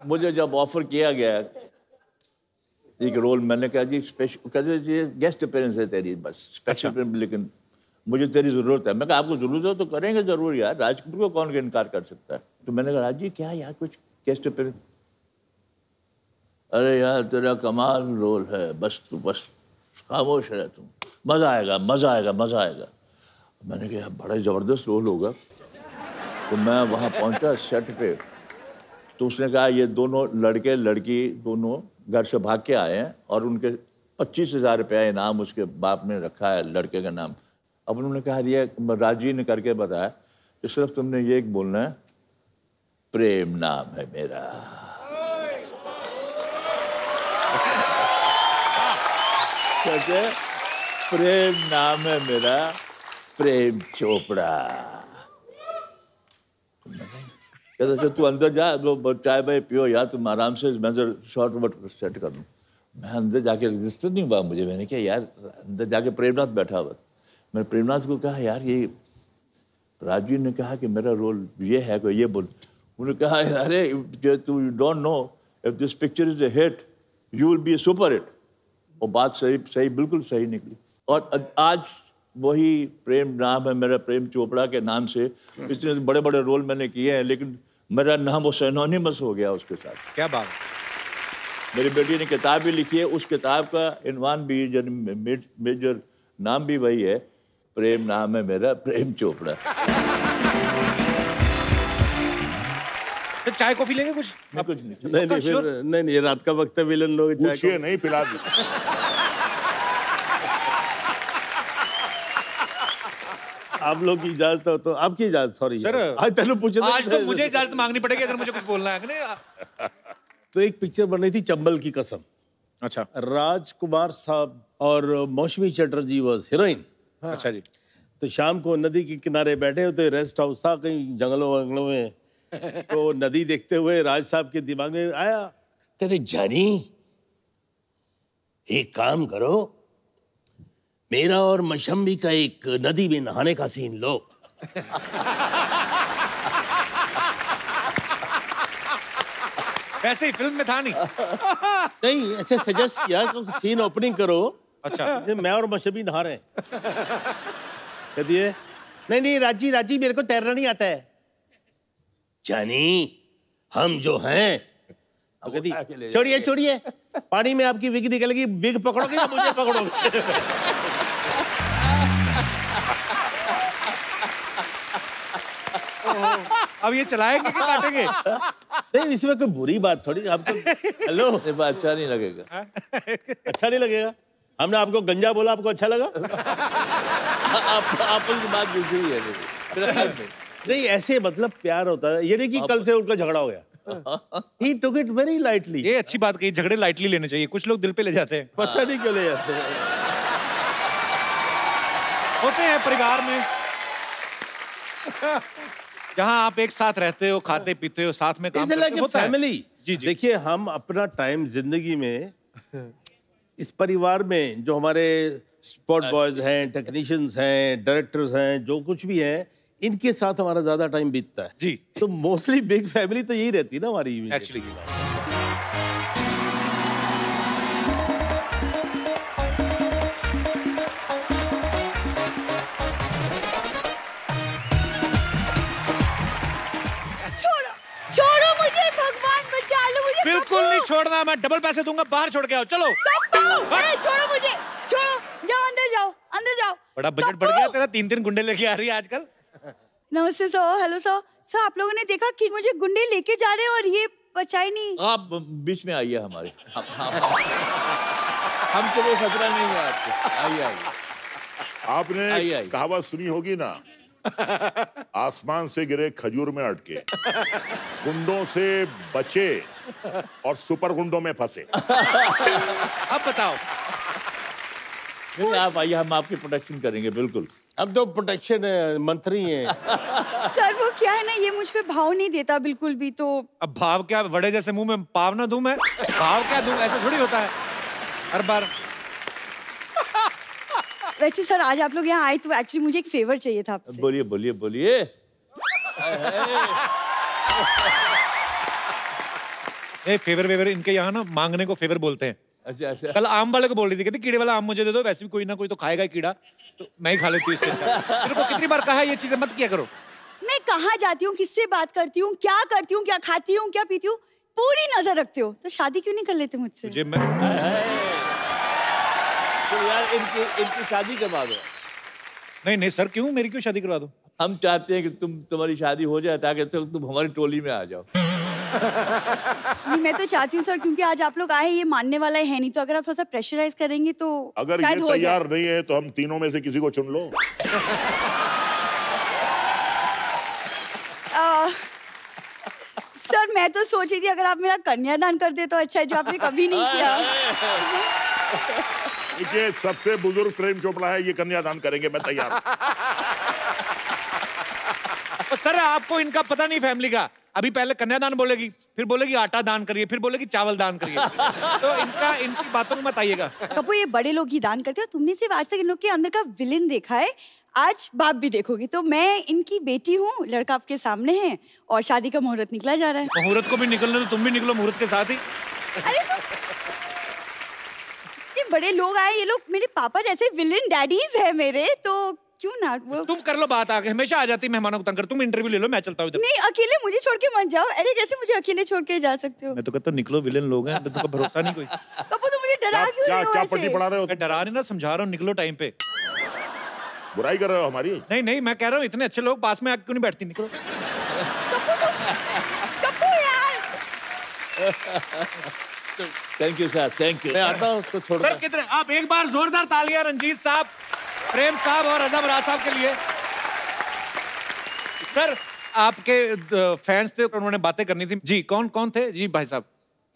Speaker 9: मुझे जब ऑफर किया गया एक रोल, मैंने कहा जी स्पेशल, कहते जी गेस्ट अपीयरेंस है तेरी, बस स्पेशल, लेकिन मुझे तेरी जरूरत है। मैं कहा आपको जरूरत है तो करेंगे जरूर यार, राज कपूर को कौन इनकार कर सकता है। तो मैंने कहा राज जी क्या यार कुछ गेस्ट अपीयरेंस, अरे यार तेरा कमाल रोल है, बस तू बस खामोश रह, तुम मजा आएगा मजा आएगा मजा आएगा। मैंने कहा बड़ा जबरदस्त रोल होगा। तो मैं वहाँ पहुँचा सेट पे, तो उसने कहा ये दोनों लड़के लड़की दोनों घर से भाग के आए हैं और उनके 25,000 रुपया इनाम उसके बाप ने रखा है लड़के का नाम। अब उन्होंने कहा दिया, राजी ने करके बताया कि सिर्फ तुमने ये एक बोलना है, प्रेम नाम है मेरा। कहते प्रेम नाम है मेरा, प्रेम चोपड़ा। कहता तू अंदर जा, चाय भाई पियो यार, तुम आराम से, मैं शॉर्ट वट सेट कर लूँ। मैं अंदर जाके रजिस्टर नहीं हुआ मुझे, मैंने कहा यार अंदर जाके प्रेमनाथ बैठा हुआ। मैंने प्रेमनाथ को कहा यार ये राजू ने कहा कि मेरा रोल ये है, कोई ये बोल। उन्होंने कहा अरे तू don't know if this picture is a hit you will be a super hit. और बात सही बिल्कुल सही निकली। और आज वही प्रेम नाम है मेरा, प्रेम चोपड़ा के नाम से इतने बड़े बड़े रोल मैंने किए हैं, लेकिन मेरा नाम वो सिनोनिमस हो गया उसके साथ।
Speaker 1: क्या बात।
Speaker 9: मेरी बेटी ने किताब भी लिखी है, उस किताब का इनवान भी मेजर नाम भी वही है, प्रेम नाम है मेरा, प्रेम चोपड़ा।
Speaker 1: तो चाय कॉफी लेंगे कुछ?
Speaker 9: कुछ नहीं।
Speaker 11: नहीं रात का वक्त है, विलन लोग
Speaker 10: चाय नहीं पिला दी।
Speaker 11: आप लोग की इजाजत हो तो आपकी इजाजत, सॉरी
Speaker 1: सर
Speaker 11: आज तेनू पूछे
Speaker 1: आज तो मुझे इजाजत मांगनी पड़ेगी अगर मुझे कुछ बोलना है।
Speaker 11: तो एक पिक्चर बन रही थी चंबल की कसम।
Speaker 1: अच्छा।
Speaker 11: राजकुमार साहब और मौसमी चटर्जी वाज हीरोइन।
Speaker 1: अच्छा जी।
Speaker 11: तो शाम को नदी के किनारे बैठे होते, रेस्ट हाउस था कहीं जंगलों वंगलों में। तो नदी देखते हुए राज साहब के दिमाग में आया, कहते जानी एक काम करो, मेरा और मशम्बी का एक नदी में नहाने का सीन लो।
Speaker 1: ऐसे ही फिल्म में था
Speaker 11: नहीं ऐसे सजेस्ट किया कि सीन ओपनिंग करो।
Speaker 1: अच्छा।
Speaker 11: मैं और मशम्बी नहा रहे हैं। कह दिए नहीं राजी मेरे को तैरना नहीं आता है। जानी हम जो हैं, छोड़िए पानी में आपकी विग निकलेगी, विग पकड़ोगे या मुझे पकड़ोगे?
Speaker 1: अब ये चलाएंगे कि काटेंगे?
Speaker 11: नहीं इसमें कोई बुरी बात थोड़ी। आपको हेलो
Speaker 9: अच्छा नहीं लगेगा।
Speaker 11: अच्छा नहीं लगेगा? हमने आपको गंजा बोला, आपको अच्छा लगा?
Speaker 9: आप की बात दूसरी है।
Speaker 11: नहीं ऐसे मतलब प्यार होता है, ये नहीं कि कल से उनका झगड़ा हो गया। He took it very lightly.
Speaker 1: ये अच्छी बात कही, झगड़े लाइटली लेने चाहिए, कुछ लोग दिल पे ले जाते हैं।
Speaker 11: पता नहीं क्यों ले जाते हैं।
Speaker 1: होते हैं परिवार में जहाँ आप एक साथ रहते हो, खाते पीते हो, साथ में काम करते हो, होता है।
Speaker 11: फैमिली।
Speaker 1: जी जी।
Speaker 11: देखिए, हम अपना टाइम जिंदगी में इस परिवार में जो हमारे स्पॉट बॉयज हैं, टेक्नीशियंस हैं, डायरेक्टर्स हैं, जो कुछ भी हैं, इनके साथ हमारा ज्यादा टाइम बीतता है।
Speaker 1: जी।
Speaker 11: तो मोस्टली बिग फैमिली तो यही रहती है ना हमारी।
Speaker 1: एक्चुअली
Speaker 2: छोड़ो मुझे, भगवान बचा लो मुझे।
Speaker 1: बिल्कुल नहीं छोड़ना, मैं डबल पैसे दूंगा, बाहर छोड़ के आओ। चलो
Speaker 2: अरे छोड़ो मुझे, छोड़ो, जाओ अंदर जाओ, अंदर जाओ।
Speaker 1: बड़ा बजट बढ़ गया तेरा, 3-3 गुंडे लेके आ रही है आजकल।
Speaker 2: नमस्ते सर, हेलो सर। सर आप लोगों ने देखा कि मुझे गुंडे लेके जा रहे हैं और ये बचा ही नहीं।
Speaker 9: आप बीच में आइए हमारे, हम तो वो खतरा नहीं है आपको। आइए आइए।
Speaker 10: आपने कहावत सुनी होगी ना, आसमान से गिरे खजूर में अटके, गुंडों से बचे और सुपर गुंडों में फंसे।
Speaker 1: अब बताओ।
Speaker 9: नहीं, आप आइए, हम आपकी प्रोटेक्शन करेंगे। बिल्कुल,
Speaker 11: अब तो प्रोटेक्शन मंत्री हैं।
Speaker 2: सर वो क्या है ना, ये मुझ पे भाव नहीं देता बिल्कुल भी। तो
Speaker 1: अब भाव क्या, बड़े जैसे मुंह में पाव ना दूं मैं? भाव क्या दूं, ऐसा थोड़ी होता है हर बार।
Speaker 2: वैसे सर आज आप लोग यहाँ आए तो एक्चुअली मुझे एक फेवर चाहिए था आपसे।
Speaker 9: बोलिए बोलिए बोलिए।
Speaker 1: ए फेवर वेवर इनके यहाँ ना मांगने को फेवर बोलते हैं।
Speaker 9: अच्छा अच्छा।
Speaker 1: कल आम वाले को बोल रही थी, कहती कीड़े वाला आम मुझे दे दो, वैसे भी कोई ना कोई तो खाएगा ही कीड़ा, तो मैं ही खा लेती हूँ इससे। तेरे को कितनी बार कहा है ये चीजें मत किया करो।
Speaker 2: मैं कहाँ जाती हूँ, किससे बात करती हूँ, क्या करती हूँ, क्या खाती हूँ, क्या पीती हूँ, पूरी नजर रखते हो। तो शादी क्यों नहीं कर लेते मुझसे?
Speaker 1: मुझे मैं
Speaker 9: तो यार इनकी शादी करवा दो।
Speaker 1: नहीं नहीं सर, क्यों, मेरी क्यों शादी करवा दो?
Speaker 9: हम चाहते हैं कि तुम्हारी शादी हो जाए ताकि तुम हमारी टोली में आ जाओ।
Speaker 2: नहीं मैं तो चाहती हूँ सर, क्योंकि आज आप लोग आए, ये मानने वाला है नहीं, तो अगर आप थोड़ा सा प्रेशराइज करेंगे तो
Speaker 10: अगर ये तैयार नहीं है तो हम तीनों में से किसी को चुन लो।
Speaker 2: सर मैं तो सोच रही थी अगर आप मेरा कन्यादान कर दे तो अच्छा है, जो आपने कभी नहीं किया।
Speaker 10: देखिए, सबसे बुजुर्ग प्रेम चोपड़ा है, ये कन्यादान करेंगे, मैं तैयार हूं।
Speaker 1: सर आपको इनका पता नहीं फैमिली का। अभी पहले कन्यादान बोलेगी, फिर बोलेगी आटा दान करिए, फिर बोलेगी चावल दान करिए। तो इनकी बातों में मत आइएगा।
Speaker 2: कपूर ये बड़े लोग ही दान करते हैं, तुमने सिर्फ आज तक इन लोग के अंदर का विलेन देखा है, आज बाप भी देखोगी। तो मैं इनकी बेटी हूँ, लड़का आपके सामने है और शादी का मुहूर्त निकला जा रहा है।
Speaker 1: मुहूर्त को भी निकलने तो तुम भी निकलो मुहूर्त के साथ ही।
Speaker 2: अरे ये बड़े लोग आए, ये लोग मेरे पापा जैसे विलेन डैडीज है मेरे, तो क्यों ना वो
Speaker 1: तुम कर लो बात, आगे हमेशा आ जाती मेहमानों को तंग कर। तुम इंटरव्यू ले लो, मैं चलता हूँ।
Speaker 2: नहीं अकेले मुझे छोड़ के मत जाओ। अरे कैसे मुझे अकेले छोड़ के जा सकते हो?
Speaker 1: मैं तो कहता हूँ निकलो, विलेन लोग हैं, तुमको भरोसा नहीं कोई।
Speaker 2: कपूर तुम मुझे डरा क्यों रहे हो?
Speaker 10: क्या पट्टी पढ़ा रहे हो?
Speaker 1: मैं डरा नहीं ना, समझा रहा हूँ, निकलो टाइम पे।
Speaker 10: बुराई कर रहे हो हमारी?
Speaker 1: नहीं नहीं, मैं कह रहा हूँ इतने अच्छे लोग पास में आके क्यों नहीं बैठती, निकलो।
Speaker 9: Thank you sir, thank you.
Speaker 11: मैं आता हूँ उसको छोड़।
Speaker 1: सर कितने, आप एक बार जोरदार तालियां रंजीत साहब, प्रेम साहब और रजा बराज साहब के लिए। सर आपके फैंस थे, उन्होंने बातें करनी थी। जी कौन कौन थे? जी भाई साहब।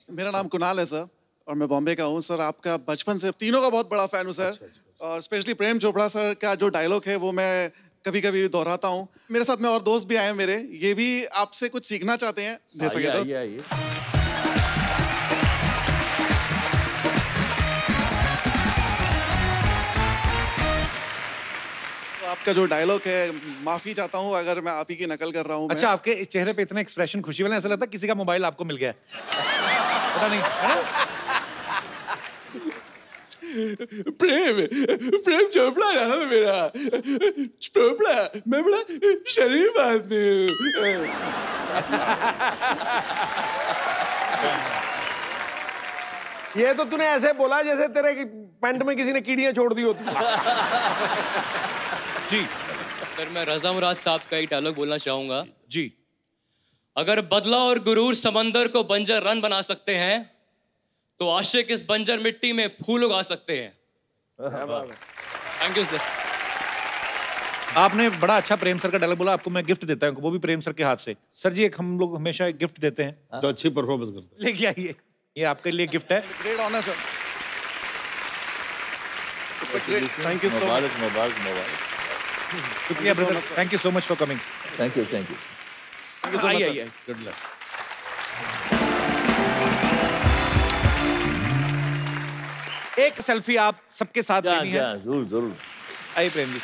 Speaker 12: मेरा नाम कुणाल है सर और मैं बॉम्बे का हूँ सर। आपका बचपन से तीनों का बहुत बड़ा फैन हूँ सर। और स्पेशली प्रेम चोपड़ा सर का जो डायलॉग है वो मैं कभी कभी दोहराता हूँ। मेरे साथ में और दोस्त भी आए हैं मेरे, ये भी आपसे कुछ सीखना चाहते हैं, दे सके तो। आपका जो डायलॉग है, माफी चाहता हूँ अगर मैं आप ही की नकल कर रहा हूँ।
Speaker 1: अच्छा, आपके चेहरे पे इतना एक्सप्रेशन खुशी वाला, ऐसा लगता है किसी का मोबाइल आपको मिल गया है। पता नहीं है ना?
Speaker 12: प्रेम चोपड़ा नाम है मेरा। चोपड़ा, मैं बड़ा शरीफ आदमी हूँ।
Speaker 5: ये तो तूने ऐसे बोला जैसे तेरे पैंट में किसी ने कीड़ियां छोड़ दी होती।
Speaker 1: जी
Speaker 13: सर, मैं रजा मुराद साहब का एक डायलॉग बोलना चाहूंगा।
Speaker 1: जी।
Speaker 13: अगर बदला और गुरूर समंदर को बंजर रन बना सकते हैं तो आशिक इस बंजर मिट्टी में फूल उगा सकते हैं। Thank you sir.
Speaker 1: आपने बड़ा अच्छा प्रेम सर का डायलॉग बोला, आपको मैं गिफ्ट देता हूँ, वो भी प्रेम सर के हाथ से। सर जी एक हम लोग हमेशा एक गिफ्ट देते हैं
Speaker 14: तो अच्छी परफॉर्मेंस करते हैं।
Speaker 1: लेके आइए, ये आपके लिए गिफ्ट है।
Speaker 12: Great honour sir. It's a great, thank you so much.
Speaker 1: शुक्रिया brother, thank you so much for coming.
Speaker 9: Thank you, thank you,
Speaker 12: thank you so much sir.
Speaker 14: Good luck.
Speaker 1: एक सेल्फी आप सबके साथ लेनी है।
Speaker 9: जरूर जरूर।
Speaker 1: आइए प्रेम जी।